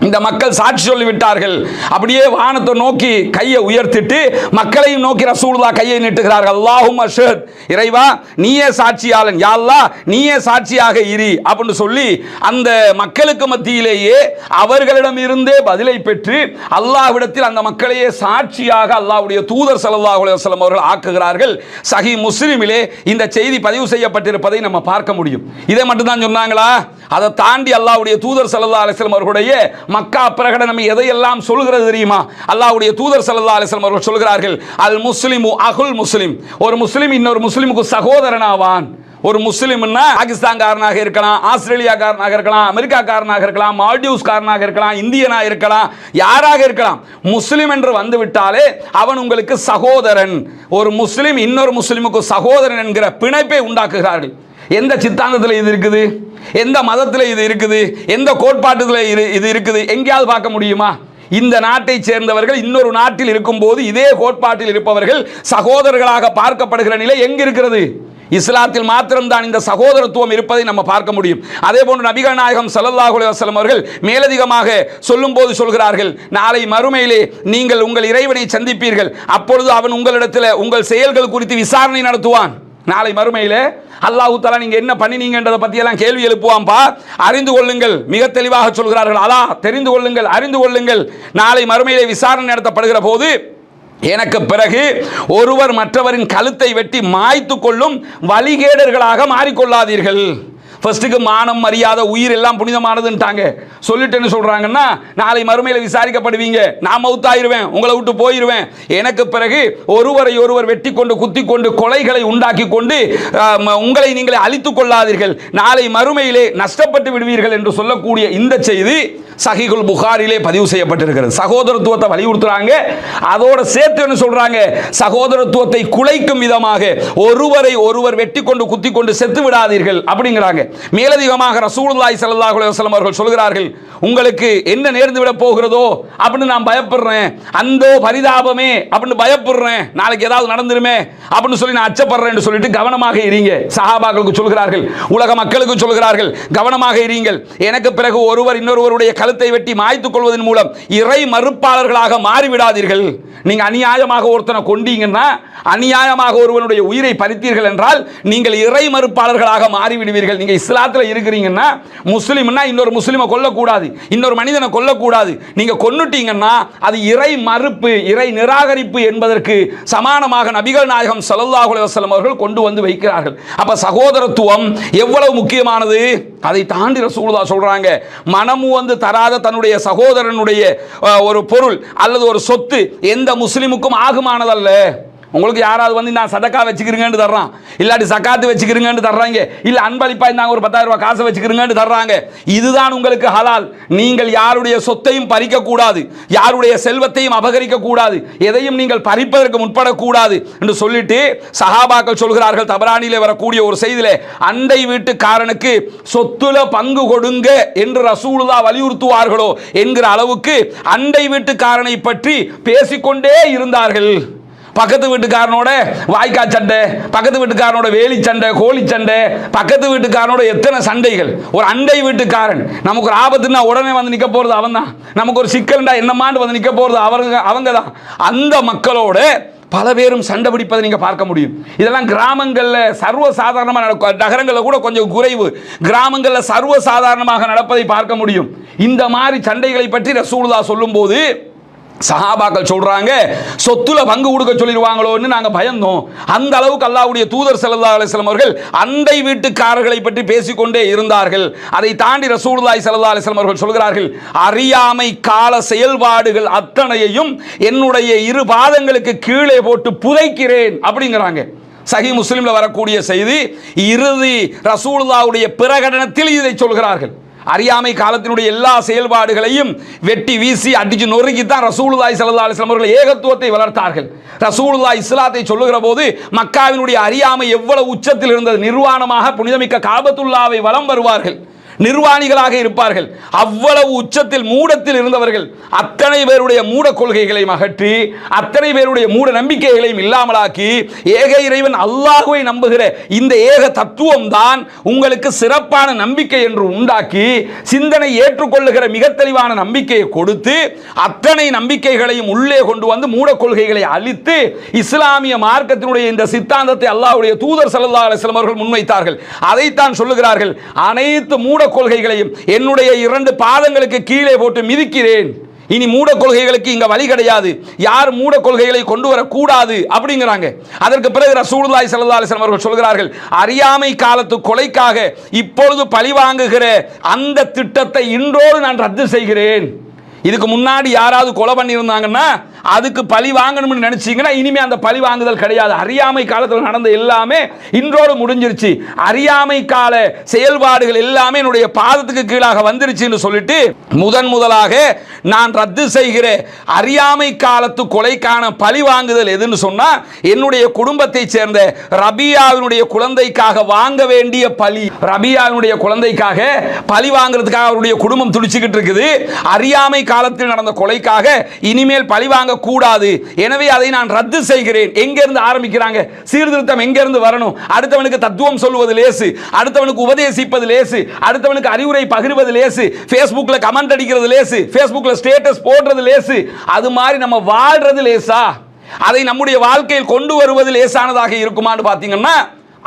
இந்த மக்கள் சாட்சி சொல்லிவிட்டார்கள். அப்படியே வானத்தை நோக்கி கையை உயர்த்திட்டு மக்களையும் நோக்கி ரசூலுல்லாஹ் கையை நீட்டுகிறார்கள், அல்லாஹும்ம ஷஹத், இறைவா நீயே சாட்சியாளன், யா அல்லாஹ் நீயே சாட்சியாக இரு அப்படின்னு சொல்லி அந்த மக்களுக்கு மத்தியிலேயே அவர்களிடம் இருந்தே பதிலை பெற்று அல்லாஹ்விடத்தில் அந்த மக்களையே சாட்சியாக அல்லாஹ்வுடைய தூதர் ஸல்லல்லாஹு அலைஹி வஸல்லம் அவர்கள் ஆக்குகிறார்கள். சஹீஹ் முஸ்லிமிலே இந்த செய்தி பதிவு செய்யப்பட்டிருப்பதை நம்ம பார்க்க முடியும். இதை மட்டும் தான் சொன்னாங்களா? அதை தாண்டி அல்லாஹ்வுடைய தூதர் ஸல்லல்லாஹு அலைஹி வஸல்லம் அவர்களுடைய மக்கா பிரகடனம் எதையெல்லாம் சொல்கிறது தெரியுமா? அல்லாஹ்வுடைய தூதர் ஸல்லல்லாஹு அலைஹி வஸல்லம் அவர்கள் சொல்கிறார்கள், அல் முஸ்லிமு அகுல் முஸ்லிம், ஒரு முஸ்லிம் இன்னொரு முஸ்லிமுக்கு சகோதரனாவான். ஒரு முஸ்லிம்னா பாகிஸ்தான்காரனாக இருக்கலாம், ஆஸ்திரேலியாக்காரனாக இருக்கலாம், அமெரிக்காக்காரனாக இருக்கலாம், மால்டீவ்ஸ்காரனாக இருக்கலாம், இந்தியனா இருக்கலாம், யாராக இருக்கலாம். முஸ்லிம் என்று வந்துவிட்டாலே அவன் உங்களுக்கு சகோதரன். ஒரு முஸ்லிம் இன்னொரு முஸ்லிமுக்கு சகோதரன் என்கிற பிணைப்பை உண்டாக்குகிறார்கள். எந்த சித்தாந்தத்தில் இது இருக்குது? எந்த மதத்தில் இது இருக்குது? எந்த கோட்பாட்டுல இது இருக்குது? எங்கேயாவது பார்க்க முடியுமா? இந்த நாட்டை சேர்ந்தவர்கள் இன்னொரு நாட்டில் இருக்கும்போது இதே கோட்பாட்டில் இருப்பவர்கள் சகோதரர்களாக பார்க்கப்படுகிற நிலை எங்கு இருக்கிறது? இஸ்லாத்தில் மாத்திரம்தான் இந்த சகோதரத்துவம் இருப்பதை நம்ம பார்க்க முடியும். அதே போன்று நபிகள் நாயகம் ஸல்லல்லாஹு அலைஹி வஸல்லம் அவர்கள் மேலதிகமாக சொல்லும்போது சொல்கிறார்கள், நாளை மறுமையிலே நீங்கள் உங்கள் இறைவனை சந்திப்பீர்கள், அப்பொழுது அவன் உங்களிடத்தில் உங்கள் செயல்கள் குறித்து விசாரணை நடத்துவான். நாளை மறுமையிலே அல்லாஹ் தஆலா நீங்க என்ன பண்ணினீங்கன்றதை பத்தி எல்லாம் கேள்வி எழுப்புவான்பா. அறிந்து கொள்ளுங்கள், மிக தெளிவாக சொல்கிறார்கள், அல்லாஹ் தெரிந்து கொள்ளுங்கள், அறிந்து கொள்ளுங்கள், நாளை மறுமையிலே விசாரணை நடத்தப்படுகிற போது எனக்கு பிறகு ஒருவர் மற்றவரின் கழுத்தை வெட்டி மாய்த்து கொள்ளும் வழிகேடர்களாக மாறிக்கொள்ளாதீர்கள். ஃபர்ஸ்ட்டுக்கு மானம் மரியாதை உயிர் எல்லாம் புனிதமானதுன்ட்டாங்க. சொல்லிட்டு சொல்றாங்கன்னா நாளை மறுமையில் விசாரிக்கப்படுவீங்க, நான் மௌத்தாயிருவேன், உங்களை விட்டு போயிருவேன். எனக்கு பிறகு ஒருவரை ஒருவர் வெட்டி கொண்டு குத்தி கொண்டு கொலைகளை உண்டாக்கி கொண்டு உங்களை நீங்களே அழித்துக் கொள்ளாதீர்கள், நாளை மறுமையிலே நஷ்டப்பட்டு விடுவீர்கள் என்று சொல்லக்கூடிய இந்த செய்தி சஹீஹுல் புகாரிலே பதிவு செய்யப்பட்டிருக்கிறது. சகோதரத்துவத்தை வலியுறுத்துறாங்க. அதோட சேர்த்து என்ன சொல்றாங்க? சகோதரத்துவத்தை குலைக்கும் விதமாக ஒருவரை ஒருவர் வெட்டி கொண்டு குத்தி கொண்டு செத்து விடாதீர்கள் அப்படிங்கிறாங்க. மேலதிகமாக ரசூலுல்லாஹி ஸல்லல்லாஹு அலைஹி வஸல்லம் அவர்கள் சொல்கிறார்கள், உங்களுக்கு என்ன நேர்ந்து விட போகிறதோ அப்படின்னு நான் பயப்படுறேன், அந்தோ பரிதாபமே அப்படின்னு பயப்படுறேன், நாளைக்கு ஏதாவது நடந்துருமே அப்படின்னு சொல்லி நான் அச்சப்படுறேன் சொல்லிட்டு கவனமாக இருங்க. சஹாபாக்களுக்கு சொல்கிறார்கள், உலக மக்களுக்கு சொல்கிறார்கள், கவனமாக இருங்கள். எனக்கு பிறகு ஒருவர் இன்னொருவருடைய கழுத்தை வெட்டி மாய்த்துக் கொள்வதன் மூலம் இறை மறுப்பாளர்களாக மாறிவிடாதீர்கள். நீங்க அநியாயமாக ஒருத்தனை கொண்டீங்கன்னா, அநியாயமாக ஒருவனுடைய உயிரை பறித்தீர்கள் என்றால் நீங்கள் இறை மறுப்பாளர்களாக மாறிவிடுவீர்கள். நீங்க இஸ்லாத்தில் இருக்கிறீங்கன்னா முஸ்லிம்னா இன்னொரு முஸ்லிமை கொல்லக்கூடாது, இன்னொரு மனிதனை கொல்லக்கூடாது. நீங்க கொன்னுட்டீங்கன்னா அது இறை மறுப்பு, இறை நிராகரிப்பு என்பதற்கு சமானமாக நபிகள் நாயகம் ஸல்லல்லாஹு அலைஹி வஸல்லம் அவர்கள் கொண்டு வந்து வைக்கிறார்கள். அப்ப சகோதரத்துவம் எவ்வளவு முக்கியமானது அதை தாண்டி ரசூலுல்லாஹ் சொல்றாங்க, மனமு வந்து தராத தன்னுடைய சகோதரனுடைய ஒரு பொருள் அல்லது ஒரு சொத்து எந்த முஸ்லிமுக்கும் ஆகுமானதல்ல. உங்களுக்கு யாராவது வந்து நான் சதக்கா வச்சுக்கிறீங்கன்னு தர்றான், இல்லாட்டி சக்காத்து வச்சுக்கிறீங்கன்னு தர்றாங்க, இல்ல அன்பளிப்பா இருந்தாங்க ஒரு 10,000 ரூபாய் காசை வச்சுக்கிறீங்கன்னு தர்றாங்க, இதுதான் உங்களுக்கு ஹலால். நீங்கள் யாருடைய சொத்தையும் பறிக்க கூடாது, யாருடைய செல்வத்தையும் அபகரிக்க கூடாது, எதையும் நீங்கள் பறிப்பதற்கு முற்படக்கூடாது என்று சொல்லிட்டு சஹாபாக்கள் சொல்கிறார்கள். தபரானிலே வரக்கூடிய ஒரு செய்தியிலே, அண்டை வீட்டுக்காரனுக்கு சொத்துல பங்கு கொடுங்க என்று ரசூலுல்லாஹ் வலியுறுத்துவார்களோ என்கிற அளவுக்கு அண்டை வீட்டுக்காரனை பற்றி பேசிக்கொண்டே இருந்தார்கள். பக்கத்து வீட்டுக்காரனோட வாய்க்கா சண்டை, பக்கத்து வீட்டுக்காரனோட வேலி சண்டை, கோழி சண்டை, பக்கத்து வீட்டுக்காரனோட எத்தனை சண்டைகள். ஒரு அண்டை வீட்டுக்காரன் நமக்கு ஒரு ஆபத்துன்னா உடனே வந்து நிற்க போறது அவன் தான். நமக்கு ஒரு சிக்கல்டா என்னமாண்டு வந்து நிற்க போறது அவங்க தான். அந்த மக்களோட பல பேரும் சண்டை பிடிப்பதை நீங்க பார்க்க முடியும். இதெல்லாம் கிராமங்கள்ல சர்வ சாதாரணமாக நடக்கும். நகரங்களில் கூட கொஞ்சம் குறைவு. கிராமங்களில் சர்வ சாதாரணமாக நடப்பதை பார்க்க முடியும். இந்த மாதிரி சண்டைகளை பற்றி ரசூலுல்லாஹ் சொல்லும்போது சஹாபாக்கள் சொல்றாங்க, சொத்துல பங்கு கொடுக்க சொல்லிடுவாங்களோன்னு நாங்க பயந்தோம். அந்த அளவுக்கு அல்லாஹ்வுடைய தூதர் ஸல்லல்லாஹு அலைஹி வஸல்லம் அவர்கள் அண்டை வீட்டுக்காரர்களை பற்றி பேசிக்கொண்டே இருந்தார்கள். அதை தாண்டி ரசூலுல்லாஹி ஸல்லல்லாஹு அலைஹி வஸல்லம் அவர்கள் சொல்கிறார்கள், அறியாமை கால செயல்பாடுகள் அத்தனையையும் என்னுடைய இரு பாதங்களுக்கு கீழே போட்டு புதைக்கிறேன் அப்படிங்கிறாங்க. சஹீஹ் முஸ்லிம்ல வரக்கூடிய செய்தி. இறுதி ரசூலுல்லாஹ்வுடைய பிரகடனத்தில் இதை சொல்கிறார்கள். அறியாமை காலத்தினுடைய எல்லா செயல்பாடுகளையும் வெட்டி வீசி அடிச்சு நொறுக்கி தான் ரசூலுல்லாஹி ஸல்லல்லாஹு அலைஹி வஸல்லம் அவர்கள் ஏகத்துவத்தை வளர்த்தார்கள். ரசூலுல்லாஹ் இஸ்லாத்தை சொல்லுகிற போது மக்காவினுடைய அறியாமை எவ்வளவு உச்சத்தில் இருந்தது. நிர்வாணமாக புனிதமிக்க காபத்துல்லாவை வலம் வருவார்கள், நிர்வாணிகளாக இருப்பார்கள். அவ்வளவு உச்சத்தில் மூடத்தில் இருந்தவர்கள் அத்தனை பேருடைய மூட கொள்கைகளையும் அகற்றி அத்தனை பேருடைய மூட நம்பிக்கைகளையும் இல்லாமலாக்கி ஏக இறைவன் அல்லாஹ்வை நம்புகிற இந்த ஏக தத்துவம் தான் உங்களுக்கு சிறப்பான நம்பிக்கை என்று உண்டாக்கி சிந்தனை ஏற்றுக்கொள்ளுகிற மிக தெளிவான நம்பிக்கையை கொடுத்து அத்தனை நம்பிக்கைகளையும் உள்ளே கொண்டு வந்து மூட கொள்கைகளை அழித்து இஸ்லாமிய மார்க்கத்தினுடைய இந்த சித்தாந்தத்தை அல்லாஹ்வுடைய தூதர் ஸல்லல்லாஹு அலைஹி வஸல்லம் அவர்கள் முன்வைத்தார்கள். அதைத்தான் சொல்லுகிறார்கள், அனைத்து மூட கொள்கைகளையும் என்னுடைய இரண்டு பாதங்களுக்கு கீழே போட்டு மிதிக்கிறேன். இனி மூட கொள்கைகளுக்கு இங்க வழி கிடையாது. யார் மூட கொள்கைகளை கொண்டு வரக்கூடாது அப்படிங்கிறாங்க. அதற்கு பிறகு ரசூலுல்லாஹி ஸல்லல்லாஹு அலைஹி வஸல்லம் அவர்கள் சொல்கிறார்கள், அறியாமை காலத்து கொலைக்காக இப்பொழுது பழி வாங்குகிற அந்த திட்டத்தை இன்றோடு நான் ரத்து செய்கிறேன். இதுக்கு முன்னாடி யாராவது கொலை பண்ணியிருந்தாங்கன்னா அதுக்கு பழி வாங்கணும்னு நினைச்சீங்கன்னா இனிமே அந்த பழி வாங்குதல் கிடையாது. அறியாமை காலத்தில் நடந்த எல்லாமே இன்றோடு முடிஞ்சிருச்சு. அறியாமை கால செயல்பாடுகள் எல்லாமே என்னுடைய பாதத்துக்கு கீழாக வந்துருச்சுன்னு சொல்லிட்டு முதலாக நான் ரத்து செய்கிற அறியாமை காலத்து கொலைக்கான பழி வாங்குதல் எதுன்னு சொன்னா என்னுடைய குடும்பத்தை சேர்ந்த ரபியாவினுடைய குழந்தைக்காக வாங்க வேண்டிய பழி. ரபியாவினுடைய குழந்தைக்காக பழி வாங்குறதுக்காக அவருடைய குடும்பம் துடிச்சுக்கிட்டு இருக்குது. அறியாமை காலத்தில் நடந்த கொலைக்காக இனிமேல் பழி வாங்க கூடாது, எனவே அதை நான் ரத்து செய்கிறேன். எங்க இருந்து ஆரம்பிக்கிறாங்க சீர்திருத்தம்? எங்க இருந்து வரணும்? அடுத்தவனுக்கு தத்துவம் சொல்வது லேசு, அடுத்தவனுக்கு உபதேசிப்பது லேசு, அடுத்தவனுக்கு அறிவுரை பகிர்வது லேசு, Facebookல கமெண்ட் அடிக்கிறது லேசு, Facebookல ஸ்டேட்டஸ் போடுறது லேசு. அது மாதிரி நம்ம வாழ்றது லேசா? அதை நம்முடைய வாழ்க்கையில் கொண்டு வருவது லேசானதாக இருக்குமான்னு பார்த்தீங்கன்னா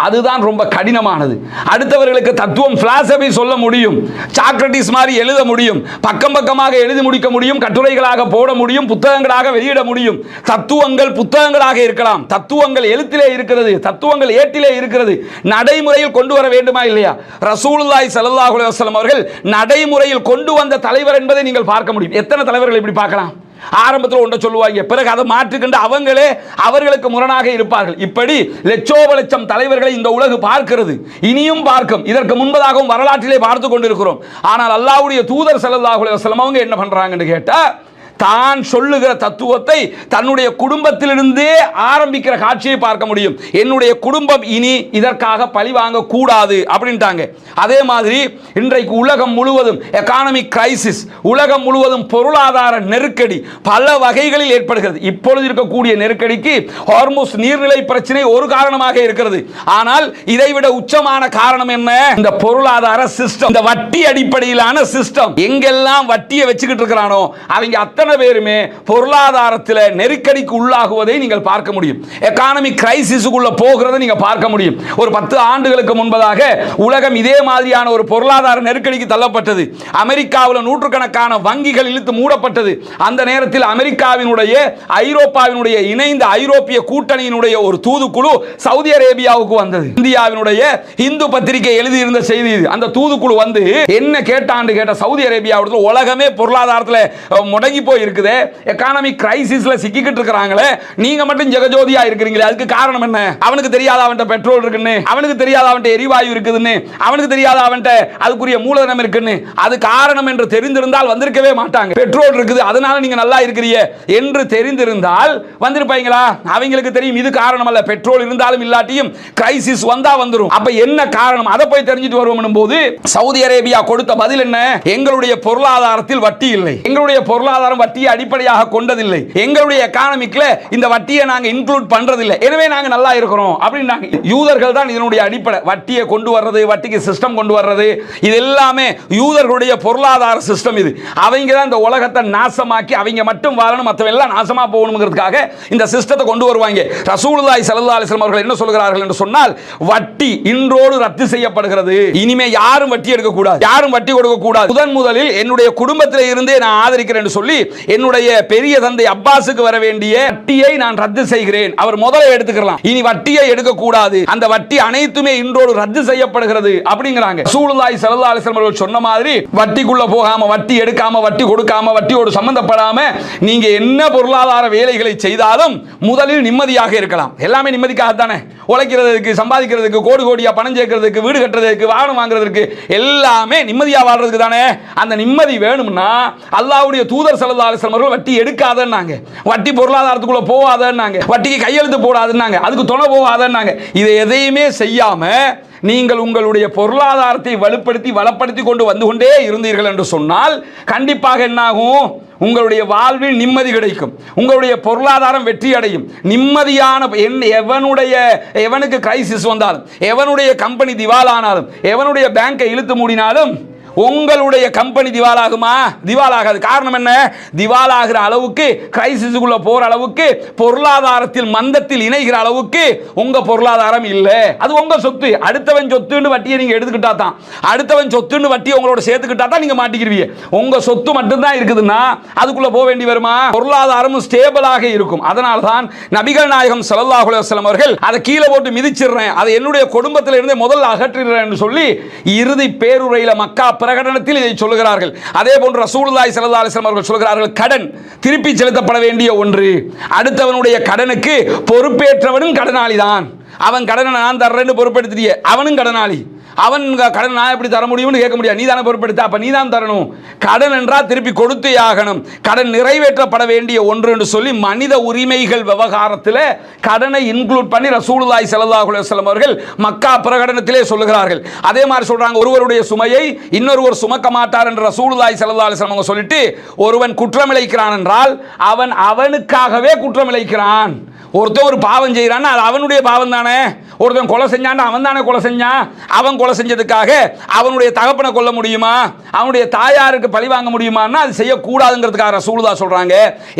அதுதான் ரொம்ப கடினமானது. அடுத்தவர்களுக்கு தத்துவம் பிலாசபி சொல்ல முடியும், சாக்ரட்டிஸ் மாதிரி எழுத முடியும், பக்கம் பக்கமாக எழுதி முடிக்க முடியும், கட்டுரைகளாக போட முடியும், புத்தகங்களாக வெளியிட முடியும். தத்துவங்கள் புத்தகங்களாக இருக்கலாம், தத்துவங்கள் எழுத்திலே இருக்கிறது, தத்துவங்கள் ஏட்டிலே இருக்கிறது. நடைமுறையில் கொண்டு வர வேண்டுமா இல்லையா? ரசூலுல்லாஹி ஸல்லல்லாஹு அலைஹி வஸல்லம் அவர்கள் நடைமுறையில் கொண்டு வந்த தலைவர் என்பதை நீங்கள் பார்க்க முடியும். எத்தனை தலைவர்கள் இப்படி பார்க்கலாம்? ஆரம்பத்தில் ஒன்றை சொல்லுவாங்க, பிறகு அதை மாற்றிக்கொண்டு அவங்களே அவர்களுக்கு முரணாக இருப்பார்கள். இப்படி லட்சோப லட்சம் தலைவர்களை இந்த உலகு பார்க்கிறது, இனியும் பார்க்கும். இதற்கு முன்பதாகவும் வரலாற்றிலே பார்த்து கொண்டிருக்கிறோம். ஆனால் அல்லாஹ்வுடைய தூதர் ஸல்லல்லாஹு அலைஹி வஸல்லம் அவங்க என்ன பண்றாங்கன்னு கேட்டா, தான் சொல்லுகிற தத்துவத்தை தன்னுடைய குடும்பத்திலிருந்தே ஆரம்பிக்கிற காட்சியை பார்க்க முடியும். என்னுடைய குடும்பம் இனி இதற்காக பழி வாங்க கூடாது அப்படின்ட்டாங்க. அதே மாதிரி இன்றைக்கு உலகம் முழுவதும் எகானமிக் கிரைசிஸ், உலகம் முழுவதும் பொருளாதார நெருக்கடி பல வகைகளில் ஏற்படுகிறது. இப்பொழுது இருக்கக்கூடிய நெருக்கடிக்கு ஹார்முஸ் நீர்நிலை பிரச்சனை ஒரு காரணமாக இருக்கிறது. ஆனால் இதைவிட உச்சமான காரணம் என்ன? இந்த பொருளாதார சிஸ்டம், இந்த வட்டி அடிப்படையிலான சிஸ்டம். எங்கெல்லாம் வட்டியை வச்சுக்கிட்டு இருக்கிறானோ அவங்க அத்தனை பேருமே பொருளாதாரத்தில் நெருக்கடிக்கு உள்ளாகுவதை நீங்கள் பார்க்க முடியும். எகானமிக் கிரைசிஸுக்குள்ள போகிறதை நீங்க பார்க்க முடியும். ஒரு 10 ஆண்டுகளுக்கு முன்பதாக உலகம் இதே மாதிரியான ஒரு பொருளாதார நெருக்கடிக்கு தள்ளப்பட்டது. அமெரிக்காவில் நூற்றுக்கணக்கான வங்கிகள் இழுத்து மூடப்பட்டது. அந்த நேரத்தில் அமெரிக்காவினுடைய ஐரோப்பாவினுடைய இணைந்த ஐரோப்பிய கூட்டணியினுடைய ஒரு தூதுக்குழு சவுதி அரேபியாவுக்கு வந்தது. இந்தியாவினுடைய இந்து பத்திரிகை எழுதியிருந்த செய்தி இது. அந்த தூதுக்குழு வந்து என்ன கேட்டாண்டு கேட்ட, சவுதி அரேபியாவுடைய உலகமே பொருளாதாரத்தில் முடங்கி போய் இருக்குது, எகானமிக் கிரைசிஸ்ல சிக்கிக்கிட்டு இருக்காங்களே, நீங்க மட்டும் ஜெகஜோதியா இருக்கிறீங்களே, அதுக்கு காரணம் என்ன? அவனுக்கு தெரியாத அவன்கிட்ட பெட்ரோல் இருக்குன்னு, அவனுக்கு தெரியாத அவன்கிட்ட எரிவாயு இருக்குதுன்னு, அவனுக்கு தெரியாத அவன்கிட்ட அதுக்குரிய மூலதனம் இருக்குன்னு. அது காரணம் என்று தெரிந்திருந்தால் வந்திருக்கவே மாட்டாங்க. பெட்ரோல் இருக்குது அதனால நீங்க நல்லா இருக்கிறீங்க என்று தெரிந்திருந்தால் வந்திருப்பாங்களா? அவங்களுக்கு தெரியும் இது காரணம் அல்ல, பெட்ரோல் இருந்தாலும் இல்லாட்டியும் கிரைசிஸ் வந்தா வந்துரும். அப்ப என்ன காரணம்? அதை போய் தெரிஞ்சிட்டு வருவோம் போது சவுதி அரேபியா கொடுத்த பதில் என்ன? எங்களுடைய பொருளாதாரத்தில் வட்டி இல்லை, எங்களுடைய பொருளாதாரம் வட்டியை அடிப்படையாக கொண்டதில்லை, எங்களுடைய எக்கானமிக்ல இந்த வட்டியை நாங்க இன்க்ளூட் பண்றதில்லை, எனவே நாங்க நல்லா இருக்கிறோம் அப்படின்னாங்க. யூதர்கள் தான் இதனுடைய அடிப்படை. வட்டியை கொண்டு வர்றது, வட்டிக்கு சிஸ்டம் கொண்டு வர்றது, இது எல்லாமே யூதர்களுடைய பொருளாதார சிஸ்டம். இது அவங்க தான் இந்த உலகத்தை நாசமாக்கி அவங்க மட்டும் வாழணும், மற்றவங்க எல்லாம் நாசமா போகணுங்கிறதுக்காக இந்த சிஸ்டத்தை கொண்டு வருவாங்க. ரசூலுல்லாஹி ஸல்லல்லாஹு அலைஹி வஸல்லம் அவர்கள் என்ன சொல்கிறார்கள் என்று சொன்னால், வட்டி இன்றோடு ரத்து செய்யப்படுகிறது. இனிமே யாரும் வட்டி எடுக்க கூடாது, யாரும் வட்டி கொடுக்க கூடாது. முதலில் என்னுடைய குடும்பத்தில் இருந்தே நான் ஆதரிக்கிறேன் என்று சொல்லி என்னுடைய பெரிய தந்தை அப்பாஸுக்கு வர வேண்டிய வட்டியை நான் ரத்து செய்கிறேன். அவர் முதல்ல எடுத்துக்கலாம், இனி வட்டியை எடுக்க கூடாது, அந்த வட்டி அனைத்துமே இன்றோடு ரத்து செய்யப்படுகிறது அப்படிங்கிறாங்க. ரசூலுல்லாஹி ஸல்லல்லாஹு அலைஹி வஸல்லம் அவர்கள் சொன்ன மாதிரி வட்டிக்குள்ள போகாம, வட்டி எடுக்காம, வட்டி கொடுக்காம, வட்டியோடு சம்பந்தப்படாம நீங்க என்ன பொருளாதார வேலைகளை செய்தாலும் முதலில் நிம்மதியாக இருக்கலாம். எல்லாமே நிம்மதிக்காக தானே, உழைக்கிறதுக்கு, சம்பாதிக்கிறதுக்கு, கோடி கோடியா பணம் சேர்க்கிறதுக்கு, வீடு கட்டுறதுக்கு, வாகனம் வாங்குறதுக்கு, எல்லாமே நிம்மதியா வாழ்றதுக்கு தானே. அந்த நிம்மதி வேணும்னா அல்லாஹ்வுடைய தூதர் ஸல்லல்லாஹு அலைஹி வஸல்லம் அவர்கள் வட்டி எடுக்காதன்னாங்க, வட்டி பொருளாதாரத்துக்குள்ள போகாதன்னாங்க, வட்டிக்கு கையெழுத்து போடாதன்னாங்க, அதுக்கு துணை போகாதன்னாங்க. இதை எதையுமே செய்யாம நீங்கள் உங்களுடைய பொருளாதாரத்தை வலுப்படுத்தி கொண்டு வந்து கொண்டே இருந்தீர்கள் என்று சொன்னால் கண்டிப்பாக என்னாகும், உங்களுடைய வாழ்வில் நிம்மதி கிடைக்கும், உங்களுடைய பொருளாதாரம் வெற்றி அடையும். நிம்மதியான எவனுக்கு கிரைசிஸ் வந்தாலும், எவனுடைய கம்பெனி திவாலானாலும், எவனுடைய பேங்கை இழுத்து மூடினாலும் உங்களுடைய கம்பெனி திவாலாகுமா? திவாலாகாது. காரணம் என்ன? திவாலாகிற அளவுக்கு, கிரைசிஸுக்குள்ள போற அளவுக்கு, பொருளாதாரத்தில் மந்தத்தில் இணைகிற அளவுக்கு உங்க பொருளாதாரம் இல்லை. அது உங்க சொத்து. அடுத்தவன் சொத்துன்னு வட்டியை நீங்க எடுத்துக்கிட்டா தான், அடுத்தவன் சொத்துன்னு வட்டியை உங்களோட சேர்த்துக்கிட்டா தான் நீங்க மாட்டிக்கிறீங்க. உங்க சொத்து மட்டும்தான் இருக்குதுன்னா அதுக்குள்ள போக வேண்டி வருமா? பொருளாதாரமும் ஸ்டேபிளாக இருக்கும். அதனால தான் நபிகள் நாயகம் ஸல்லல்லாஹு அலைஹி வஸல்லம் அவர்கள் அதை கீழே போட்டு மிதிச்சிடுறேன், அதை என்னுடைய குடும்பத்தில் இருந்து முதல்ல அகற்றிடுறேன் சொல்லி இறுதி பேருரையில மக்கா பிரகடனத்தில் இதை சொல்லுகிறார்கள். அதே போன்று ரசூலுல்லாஹி ஸல்லல்லாஹு அலைஹி வஸல்லம் அவர்கள் சொல்கிறார்கள், கடன் திருப்பி செலுத்தப்பட வேண்டிய ஒன்று. அடுத்தவனுடைய கடனுக்கு பொறுப்பேற்றவனும் கடனாளி தான். அவன் கடனை நான் தர்றேன்னு பொறுப்பெடுத்துட்டியே, அவனும் கடனாளி. அவன் கடன் நான் எப்படி தர முடியும்னு கேட்க முடியாது, நீ தானே பொறுப்பெடுத்த, அப்ப நீ தான் தரணும். கடன் என்றால் திருப்பி கொடுத்தே ஆகணும், கடன் நிறைவேற்றப்பட வேண்டிய ஒன்று என்று சொல்லி மனித உரிமைகள் விவகாரத்தில் கடனை இன்க்ளூட் பண்ணி ரசூலுல்லாஹி ஸல்லல்லாஹு அலைஹி வஸல்லம் அவர்கள் மக்கா பிரகடனத்திலே சொல்லுகிறார்கள். அதே மாதிரி சொல்றாங்க, ஒருவருடைய சுமையை இன்னொருவர் சுமக்க மாட்டார் என்று ரசூலுல்லாஹி ஸல்லல்லாஹு அலைஹி வஸல்லம் சொல்லிட்டு, ஒருவன் குற்றம் இழைக்கிறான் என்றால் அவன் அவனுக்காகவே குற்றம் இழைக்கிறான். ஒருத்தன் ஒரு பாவம் செய்யறான், அது அவனுடைய பாவம் தானே. ஒருத்தன் கொலை செஞ்சான், அவன் தானே கொலை செஞ்சான். அவன் கொலை செஞ்சதுக்காக அவனுடைய தகப்பனை கொல்ல முடியுமா? அவனுடைய தாயாருக்கு பழி வாங்க முடியுமான்னா அது செய்யக்கூடாதுங்கிறதுக்காக ரசூலுல்லாஹ் சொல்றாங்க,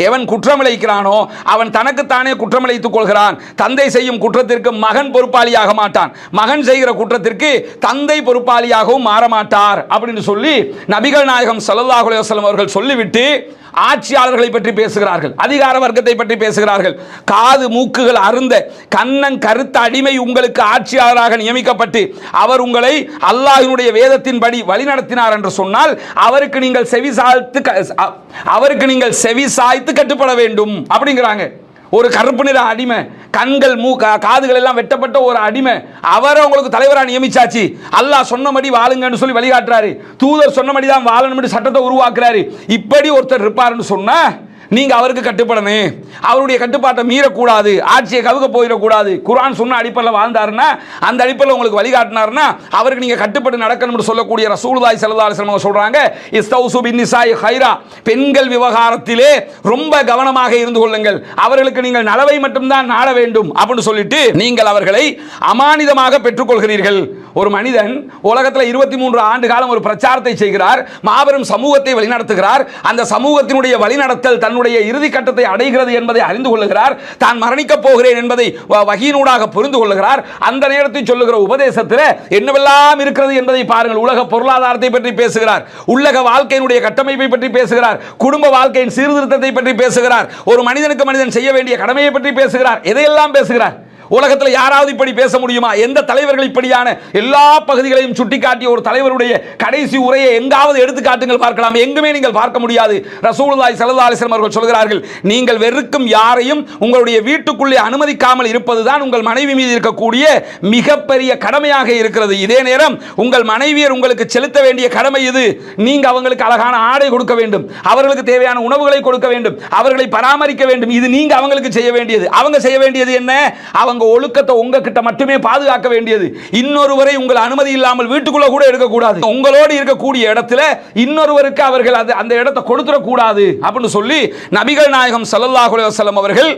எவன் குற்றம் இழைக்கிறானோ அவன் தனக்குத்தானே குற்றம் இழைத்துக் கொள்கிறான். தந்தை செய்யும் குற்றத்திற்கு மகன் பொறுப்பாளியாக மாட்டான், மகன் செய்கிற குற்றத்திற்கு தந்தை பொறுப்பாளியாகவும் மாற மாட்டார் அப்படின்னு சொல்லி நபிகள் நாயகம் ஸல்லல்லாஹு அலைஹி வஸல்லம் அவர்கள் சொல்லிவிட்டு ஆட்சியாளர்களை பற்றி பேசுகிறார்கள், அதிகார வர்க்கத்தை பற்றி பேசுகிறார்கள். காது மூக்குகள் அருந்த கண்ணன் கருத்த அடிமை உங்களுக்கு ஆட்சியாளராக நியமிக்கப்பட்டு அவர் உங்களை அல்லாஹ்வினுடைய வேதத்தின்படி வழிநடத்தினார் என்று சொன்னால் அவருக்கு நீங்கள் செவிசாய்த்து கட்டுப்பட வேண்டும் அப்படிங்கிறாங்க. ஒரு கருப்பு நிற அடிமை, கண்கள் காதுகள் எல்லாம் வெட்டப்பட்ட ஒரு அடிமை, அவரை உங்களுக்கு தலைவராக நியமிச்சாச்சு. அல்லாஹ் சொன்னபடி வாழுங்கன்னு சொல்லி வழிகாட்டுறாரு, தூதர் சொன்னபடி தான் வாழணும் சட்டத்தை உருவாக்குறாரு. இப்படி ஒருத்தர் இருப்பாருன்னு சொன்னா நீங்க அவருக்கு கட்டுப்படணும், அவருடைய கட்டுப்பாட்டை மீறக்கூடாது, ஆட்சியை கவுக்க போயிடக்கூடாது. குர்ஆன் சொன்ன அடிப்படையில் வாழ்ந்தாருன்னா, அந்த அடிப்படையில் உங்களுக்கு வழிகாட்டினார்னா அவருக்கு நீங்க கட்டுப்பட்டு நடக்கணும்னு சொல்லக்கூடிய ரசூலுல்லாஹி ஸல்லல்லாஹு அலைஹி வஸல்லம் சொல்றாங்க, இஸ்தௌசு பின்னிசாஇ கைரா, பெண்கள் விவகாரத்திலே ரொம்ப கவனமாக இருந்து கொள்ளுங்கள், அவர்களுக்கு நீங்கள் நலவை மட்டும்தான் நாட வேண்டும் அப்படின்னு சொல்லிட்டு நீங்கள் அவர்களை அமானிதமாக பெற்றுக்கொள்கிறீர்கள். ஒரு மனிதன் உலகத்தில் 23 ஆண்டு காலம் ஒரு பிரச்சாரத்தை செய்கிறார், மாபெரும் சமூகத்தை வழிநடத்துகிறார். அந்த சமூகத்தினுடைய வழிநடத்தல் தன்னுடைய இறுதி கட்டத்தை அடைகிறது என்பதை அறிந்து கொள்ளுகிறார், தான் மரணிக்கப் போகிறேன் என்பதை வஹீனூடாக புரிந்து கொள்ளுகிறார். அந்த நேரத்தில் சொல்லுகிற உபதேசத்தில் என்னவெல்லாம் இருக்கிறது என்பதை பாருங்கள். உலக பொருளாதாரத்தை பற்றி பேசுகிறார், உலக வாழ்க்கையினுடைய கட்டமைப்பை பற்றி பேசுகிறார், குடும்ப வாழ்க்கையின் சீர்திருத்தத்தை பற்றி பேசுகிறார், ஒரு மனிதனுக்கு மனிதன் செய்ய வேண்டிய கடமையை பற்றி பேசுகிறார். எதையெல்லாம் பேசுகிறார்? உலகத்தில் யாராவது இப்படி பேச முடியுமா? எந்த தலைவர்கள் இப்படியான எல்லா பகுதிகளையும் சுட்டிக்காட்டிய ஒரு தலைவருடைய கடைசி உரையை எங்காவது எடுத்து காட்டுங்கள் பார்க்கலாம். எங்குமே நீங்கள் பார்க்க முடியாது. ரசூலுல்லாஹி ஸல்லல்லாஹு அலைஹி வஸல்லம் அவர்கள் சொல்கிறார்கள், நீங்கள் வெறுக்கும் யாரையும் உங்களுடைய வீட்டுக்குள்ளே அனுமதிக்காமல் இருப்பதுதான் உங்கள் மனைவி மீது இருக்கக்கூடிய மிகப்பெரிய கடமையாக இருக்கிறது. இதே நேரம் உங்கள் மனைவியர் உங்களுக்கு செலுத்த வேண்டிய கடமை இது. நீங்க அவங்களுக்கு அழகான ஆடை கொடுக்க வேண்டும், அவர்களுக்கு தேவையான உணவுகளை கொடுக்க வேண்டும், அவர்களை பராமரிக்க வேண்டும். இது நீங்க அவங்களுக்கு செய்ய வேண்டியது. அவங்க செய்ய வேண்டியது என்ன? அவங்க அங்க ஒழுக்கத்தை உங்ககிட்ட மட்டுமே பாதுகாக்க வேண்டியது. இன்னொருவரை உங்கள் அனுமதி இல்லாமல் வீட்டுக்குள்ள கூட இருக்கக்கூடாது. உங்களோடு இருக்கக்கூடிய இடத்துல இன்னொருவருக்கு அவர்கள் அந்த இடத்தை கொடுத்துடக்கூடாது அப்படின்னு சொல்லி நபிகள் நாயகம் ஸல்லல்லாஹு அலைஹி வஸல்லம் அவர்கள்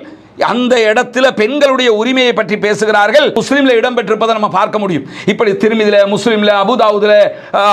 அந்த இடத்துல பெண்களுடைய உரிமையை பற்றி பேசுகிறார்கள். முஸ்லிம்ல இடம்பெற்றிருப்பதை நம்ம பார்க்க முடியும். இப்படி திருமிதில, முஸ்லிம்ல, அபுதாவுதுல,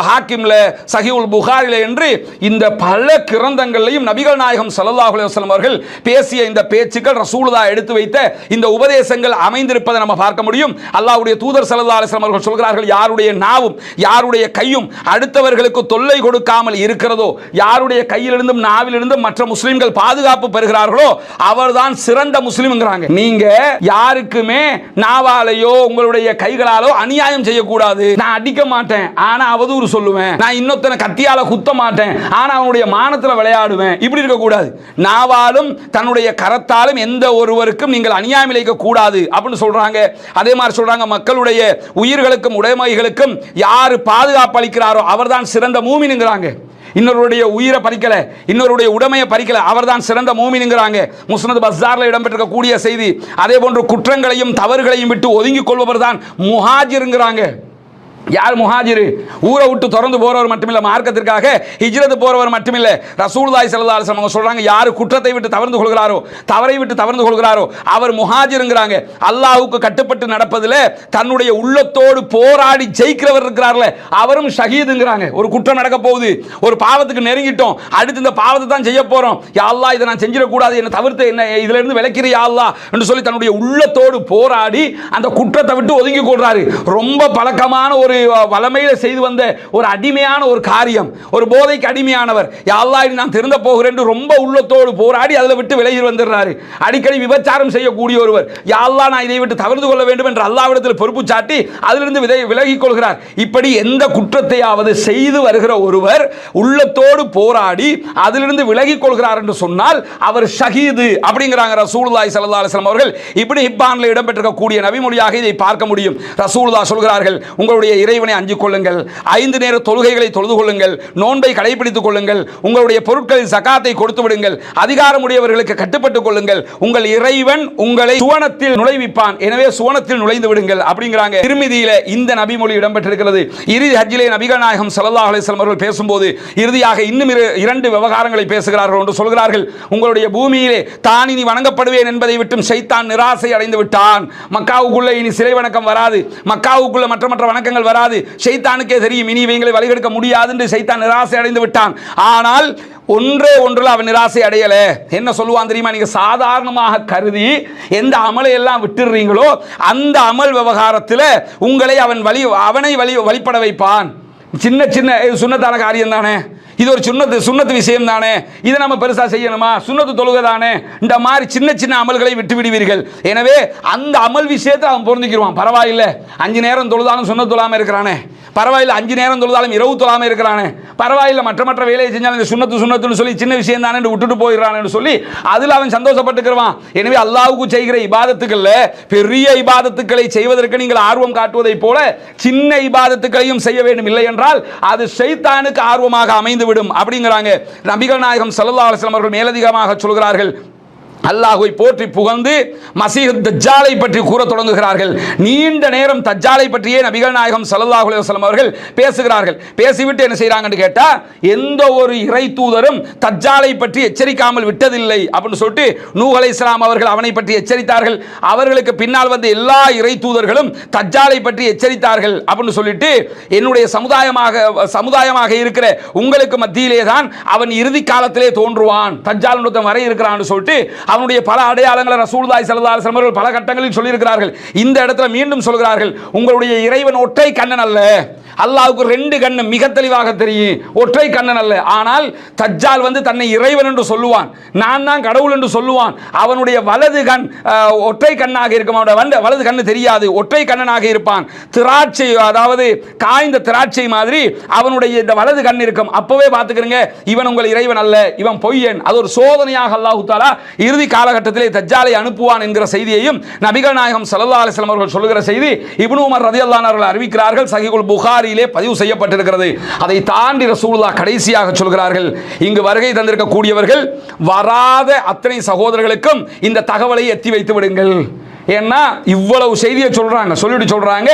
ஹாக்கிம்ல, சஹீஹுல் புகாரில என்று இந்த பல கிரந்தங்களையும் நபிகள் நாயகம் ஸல்லல்லாஹு அலைஹி வஸல்லம் அவர்கள் பேசிய இந்த பேச்சுக்கள், ரசூலுல்லாஹ் எடுத்து வைத்த இந்த உபதேசங்கள் அமைந்திருப்பதை நம்ம பார்க்க முடியும். அல்லாஹ்வுடைய தூதர் ஸல்லல்லாஹு அலைஹி வஸல்லம் அவர்கள் சொல்கிறார்கள், யாருடைய நாவும் யாருடைய கையும் அடுத்தவர்களுக்கு தொல்லை கொடுக்காமல் இருக்கிறதோ, யாருடைய கையிலிருந்தும் நாவிலிருந்தும் மற்ற முஸ்லிம்கள் பாதுகாப்பு பெறுகிறார்களோ அவர்தான் சிறந்த முஸ்லிம்ங்கறாங்க. நீங்க யாருக்குமே நாவாலையோ உங்களுடைய கைகளாலோ அநியாயம் செய்யக்கூடாது. நான் அடிக்க மாட்டேன், ஆனா அவதூறு சொல்லுவேன். நான் இன்னொருத்தனை கத்தியால குத்த மாட்டேன், ஆனா அவனுடைய மானத்துல விளையாடுவேன். இப்படி இருக்க கூடாது. நாவாலும் தன்னுடைய கரத்தாலும் எந்த ஒருவருக்கும் நீங்கள் அநியாயம் இழைக்க கூடாது அப்படின்னு சொல்றாங்க. அதே மாதிரி சொல்றாங்க, மக்களுடைய உயிர்களுக்கும் உடைமைகளுக்கும் யாரு பாதுகாப்பு அளிக்கிறாரோ அவர்தான் சிறந்த மூமின்ங்கறாங்க. இன்னொருடைய உயிரை பறிக்கல, இன்னொருடைய உடைமையை பறிக்கல, அவர்தான் சிறந்த மூமின்ங்கறாங்க. முஸ்னத் பஸார்ல இடம்பெற்றிருக்கக்கூடிய செய்தி. அதே போன்று குற்றங்களையும் தவறுகளையும் விட்டு ஒதுங்கிக் கொள்பவர் தான் முஹாஜிர்ங்கறாங்க. யார் முஹாஜிர்? ஊரை விட்டு திறந்து போறவர் மட்டுமில்லை, மார்க்கத்திற்காக ஹிஜ்ரத் போறவர் மட்டுமில்லை. ரசூலுல்லாஹி ஸல்லல்லாஹு அலைஹி வஸல்லம் சொல்றாங்க, யார் குற்றத்தை விட்டு தவிர்த்து கொள்கிறாரோ, தவறை விட்டு தவிர்த்து கொள்கிறாரோ அவர் முஹாஜிர்ங்கறாங்க. அல்லாஹ்வுக்கு கட்டுப்பட்டு நடப்பதில் தன்னுடைய உள்ளத்தோடு போராடி ஜெயிக்கிறவர் இருக்கிறார்ல, அவரும் ஷஹீதுங்கறாங்க. ஒரு குற்றம் நடக்க போகுது, ஒரு பாவத்துக்கு நெருங்கிட்டோம், அடுத்து இந்த பாவத்தை தான் செய்ய போறோம், யா அல்லாஹ் இதை நான் செஞ்சிட கூடாது, என்ன தவிர்த்து என்ன இதுல இருந்து விலக்கிற யா அல்லாஹ் என்று சொல்லி தன்னுடைய உள்ளத்தோடு போராடி அந்த குற்றத்தை விட்டு ஒதுங்கி கொள்றாரு. ரொம்ப பழக்கமான ஒரு வளமையில செய்து வந்த ஒரு அடிமையான ஒரு காரியம், ஒரு போதைக்கு அடிமையானவர், யா அல்லாஹ் நான் திருந்த போகிறேன் என்று ரொம்ப உள்ளத்தோடு போராடி அதில் விட்டு விலகி வந்துடுறாரு. அடிக்கடி விபச்சாரம் செய்யக்கூடிய ஒருவர், யா அல்லாஹ் நான் இதை விட்டு தவிர்த்து கொள்ள வேண்டும் என்று அல்லாஹ்விடத்தில் பொறுப்பு சாட்டி அதிலிருந்து விலகிக் கொள்கிறார். இப்படி எந்த குற்றத்தையாவது செய்து வருகிற ஒருவர் உள்ளத்தோடு போராடி அதிலிருந்து விலகிக் கொள்கிறார் என்று சொன்னால் அவர் ஷஹீது அப்படிங்கிறாங்க ரசூலுல்லாஹி ஸல்லல்லாஹு அலைஹி வஸல்லம் அவர்கள். இப்படி ஹிப்பான்ல இடம்பெற்றிருக்கக்கூடிய நபிமொழியாக இதை பார்க்க முடியும். ரசூலுல்லாஹ் சொல்கிறார்கள், உங்களுடைய இறைவனை அஞ்சிக் கொள்ளுங்கள், 5 நேர தொழுகைகளை தொழுது கொள்ளுங்கள், நோன்பை கடைபிடித்துக் கொள்ளுங்கள், உங்களுடைய பொருட்களில் ஜகாத்தை கொடுத்து விடுங்கள், அதிகாரமுடையவர்களுக்கு கட்டுப்பட்டுக் கொள்ளுங்கள், உங்கள் இறைவன் உங்களை சுவனத்தில் நுழைவிப்பான், எனவே சுவனத்தில் நுழைந்து விடுங்கள் அப்படிங்கிறாங்க. திருமிதியில இந்த நபிமொழி இடம்பெற்றிருக்கிறது. இறுதி ஹஜ்ஜிலே நபிகள் நாயகம் ஸல்லல்லாஹு அலைஹி வஸல்லம் அவர்கள் பேசும்போது இறுதியாக இன்னும் 2 விவகாரங்களை பேசுகிறார்கள். ஒன்று சொல்கிறார்கள், உங்களுடைய பூமியிலே தான் இனி வணங்கப்படுவேன் என்பதை விட்டும் ஷைத்தான் நிராசை அடைந்து விட்டான். மக்காவுக்குள்ள இனி சிலை வணக்கம் வராது, மக்காவுக்குள்ள மற்ற வணக்கங்கள் வராது. ஷைத்தானுக்கே தெரியும் இனி இவங்களை வழிகெடுக்க முடியாது என்று ஷைத்தான் நிராசை அடைந்து விட்டான். ஆனால் ஒன்றில் அவன் நிராசை அடையல. என்ன சொல்லுவான் தெரியுமா? நீங்க சாதாரணமாக கருதி எந்த அமலை எல்லாம் விட்டுறீங்களோ அந்த அமல் விவகாரத்தில் உங்களை அவனை வழிபட வைப்பான். சின்ன சுன்னத்தான காரியம் தானே, இது ஒரு சுன்னத்து விஷயம் தானே, இதை நம்ம பெருசா செய்யணுமா? சுன்னத்து தொழுகை தானே, இந்த மாதிரி சின்ன அமல்களை விட்டு விடுவீர்கள். எனவே அந்த அமல் விஷயத்தை அவன் பொருந்திக்கிடுவான். பரவாயில்லை 5 நேரம் தொழுதாலும் சுன்னத்து தொழாம இருக்கிறானே, பரவாயில்லை 5 நேரம் தொழுதாலும் இரவு தொழாம இருக்கிறானே, பரவாயில்லை மற்ற வேலையை செஞ்சாலும் இந்த சுன்னத்துன்னு சொல்லி சின்ன விஷயம் தானே விட்டுட்டு போயிடறான்னு சொல்லி அதில் அவன் சந்தோஷப்பட்டுக்கிறான். எனவே அல்லாஹ்வுக்கு செய்கிற இபாதத்துக்கள்ல பெரிய இபாதத்துக்களை செய்வதற்கு நீங்கள் ஆர்வம் காட்டுவதை போல சின்ன இபாதத்துக்களையும் செய்ய வேண்டும். இல்லை என்றால் அது ஷைத்தானுக்கு ஆர்வமாக அமைந்து விடும் அப்படிங்கிறாங்க. நபிகள் நாயகம் ஸல்லல்லாஹு அலைஹி வஸல்லம் அவர்கள் மேலதிகமாக சொல்கிறார்கள், அல்லாஹ்வை போற்றி புகழ்ந்து மசீஹ் தஜ்ஜாலை பற்றி கூற தொடங்குகிறார்கள். நீண்ட நேரம் தஜ்ஜாலை பற்றியே நபிகள் நாயகம் ஸல்லல்லாஹு அலைஹி வஸல்லம் அவர்கள் பேசுகிறார்கள். பேசிவிட்டு என்ன செய்றாங்கன்னு கேட்டா, எந்த ஒரு இறை தூதரும் தஜ்ஜாலை பற்றி எச்சரிக்காமல் விட்டதில்லை அப்படின்னு சொல்லிட்டு நூஹ் அலைஹிஸ்ஸலாம் அவர்கள் அவனை பற்றி எச்சரித்தார்கள். அவர்களுக்கு பின்னால் வந்த எல்லா இறை தூதர்களும் தஜ்ஜாலை பற்றி எச்சரித்தார்கள் அப்படின்னு சொல்லிட்டு, என்னுடைய சமுதாயமாக இருக்கிற உங்களுக்கு மத்தியிலே தான் அவன் இறுதி காலத்திலே தோன்றுவான், தஜ்ஜால் வரை இருக்கிறான்னு சொல்லிட்டு அவனுடைய பல அடையாளங்களை ரசூலுல்லாஹி ஸல்லல்லாஹு அலைஹி வஸல்லம் அவர்கள் பல கட்டங்களில் சொல்லியிருக்கிறார்கள். இந்த இடத்துல மீண்டும் சொல்கிறார்கள், உங்களுடைய இறைவன் ஒற்றை கண்ணன் அல்ல, அல்லாஹ்வுக்கு 2 கண்ணு மிக தெளிவாக தெரியும், ஒற்றை கண்ணன் அல்ல. ஆனால் தஜ்ஜால் தன்னை இறைவன் என்று சொல்லுவான், நான் தான் கடவுள் என்று சொல்லுவான். அவனுடைய வலது கண் ஒற்றை கண்ணாக இருக்கும், அவனுடைய வலது கண்ணு தெரியாது, ஒற்றை கண்ணனாக இருப்பான். திராட்சை, அதாவது காய்ந்த திராட்சை மாதிரி அவனுடைய இந்த வலது கண் இருக்கும். அப்பவே பார்த்துக்கிறீங்க, இவன் உங்கள் இறைவன் அல்ல, இவன் பொய்யன். அது ஒரு சோதனையாக அல்லாஹ் தஆலா இறுதி காலகட்டத்திலே தஜ்ஜாலை அனுப்புவான் என்கிற செய்தியையும் நபிகள் நாயகம் ஸல்லல்லாஹு அலைஹி வஸல்லம் அவர்கள் சொல்லுகிற செய்தி இப்னு உமர் ரலியல்லாஹு அன்ஹு அவர்கள் அறிவிக்கிறார்கள். சஹீஹுல் புகாரியிலே பதிவு செய்யப்பட்டிருக்கிறது. அதை தாண்டி ரசூலுல்லாஹ் கடைசியாக சொல்கிறார்கள், இங்கு வருகை தந்திருக்கக்கூடியவர்கள் வராத அத்தனை சகோதரர்களுக்கும் இந்த தகவலை எத்தி வைத்து விடுங்கள். ஏன்னா இவ்வளவு செய்தியை சொல்லிட்டு சொல்றாங்க,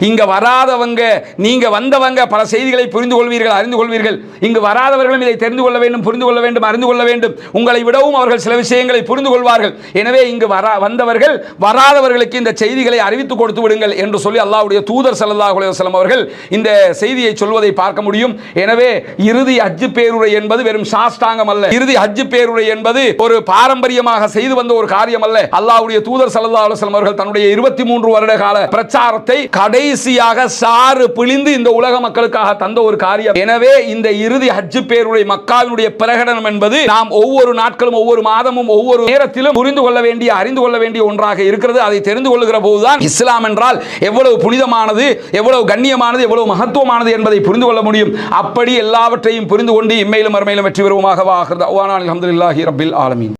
இங்க வராதவங்க நீங்க வந்தவங்க பல செய்திகளை புரிந்து கொள்வீர்கள், அறிந்து கொள்வீர்கள். இங்கு வராதவர்களும் இதை தெரிந்து கொள்ள வேண்டும், புரிந்து கொள்ள வேண்டும், அறிந்து கொள்ள வேண்டும். உங்களை விடவும் அவர்கள் சில விஷயங்களை புரிந்து கொள்வார்கள். எனவே இங்கு வந்தவர்கள் வராதவர்களுக்கு இந்த செய்திகளை அறிவித்து கொடுத்து விடுங்கள் என்று சொல்லி அல்லாஹ்வுடைய தூதர் ஸல்லல்லாஹு அலைஹி வஸல்லம் அவர்கள் இந்த செய்தியை சொல்வதை பார்க்க முடியும். எனவே இறுதி ஹஜ் பேருரை என்பது வெறும் சாஷ்டாங்கம் அல்ல. இறுதி ஹஜ் பேருரை என்பது ஒரு பாரம்பரியமாக செய்து வந்த ஒரு காரியம் அல்ல. அல்லாஹ்வுடைய தூதர் ஸல்லல்லாஹு அலைஹி வஸல்லம் அவர்கள் தன்னுடைய 23 வருட கால பிரச்சாரத்தை கடைசியாக சாறு பிழிந்து இந்த உலக மக்களுக்காக தந்த ஒரு காரியம். எனவே இந்த இறுதி ஹஜ் பேருரை மக்காவினுடைய பிரகடனம் என்பது நாம் ஒவ்வொரு நாட்களும், ஒவ்வொரு மாதமும், ஒவ்வொரு நேரத்திலும் புரிந்து கொள்ள வேண்டிய, அறிந்து கொள்ள வேண்டிய ஒன்றாக இருக்கிறது. அதை தெரிந்து கொள்ளுகிற போதுதான் இஸ்லாம் என்றால் எவ்வளவு புனிதமானது, எவ்வளவு கண்ணியமானது, எவ்வளவு மகத்துவமானது என்பதை புரிந்து கொள்ள முடியும். அப்படி எல்லாவற்றையும் புரிந்து கொண்டு இம்மையிலும் மறுமையிலும் வெற்றி பெறுவோமாக. அல்ஹம்துலில்லாஹி ரப்பில் ஆலமீன்.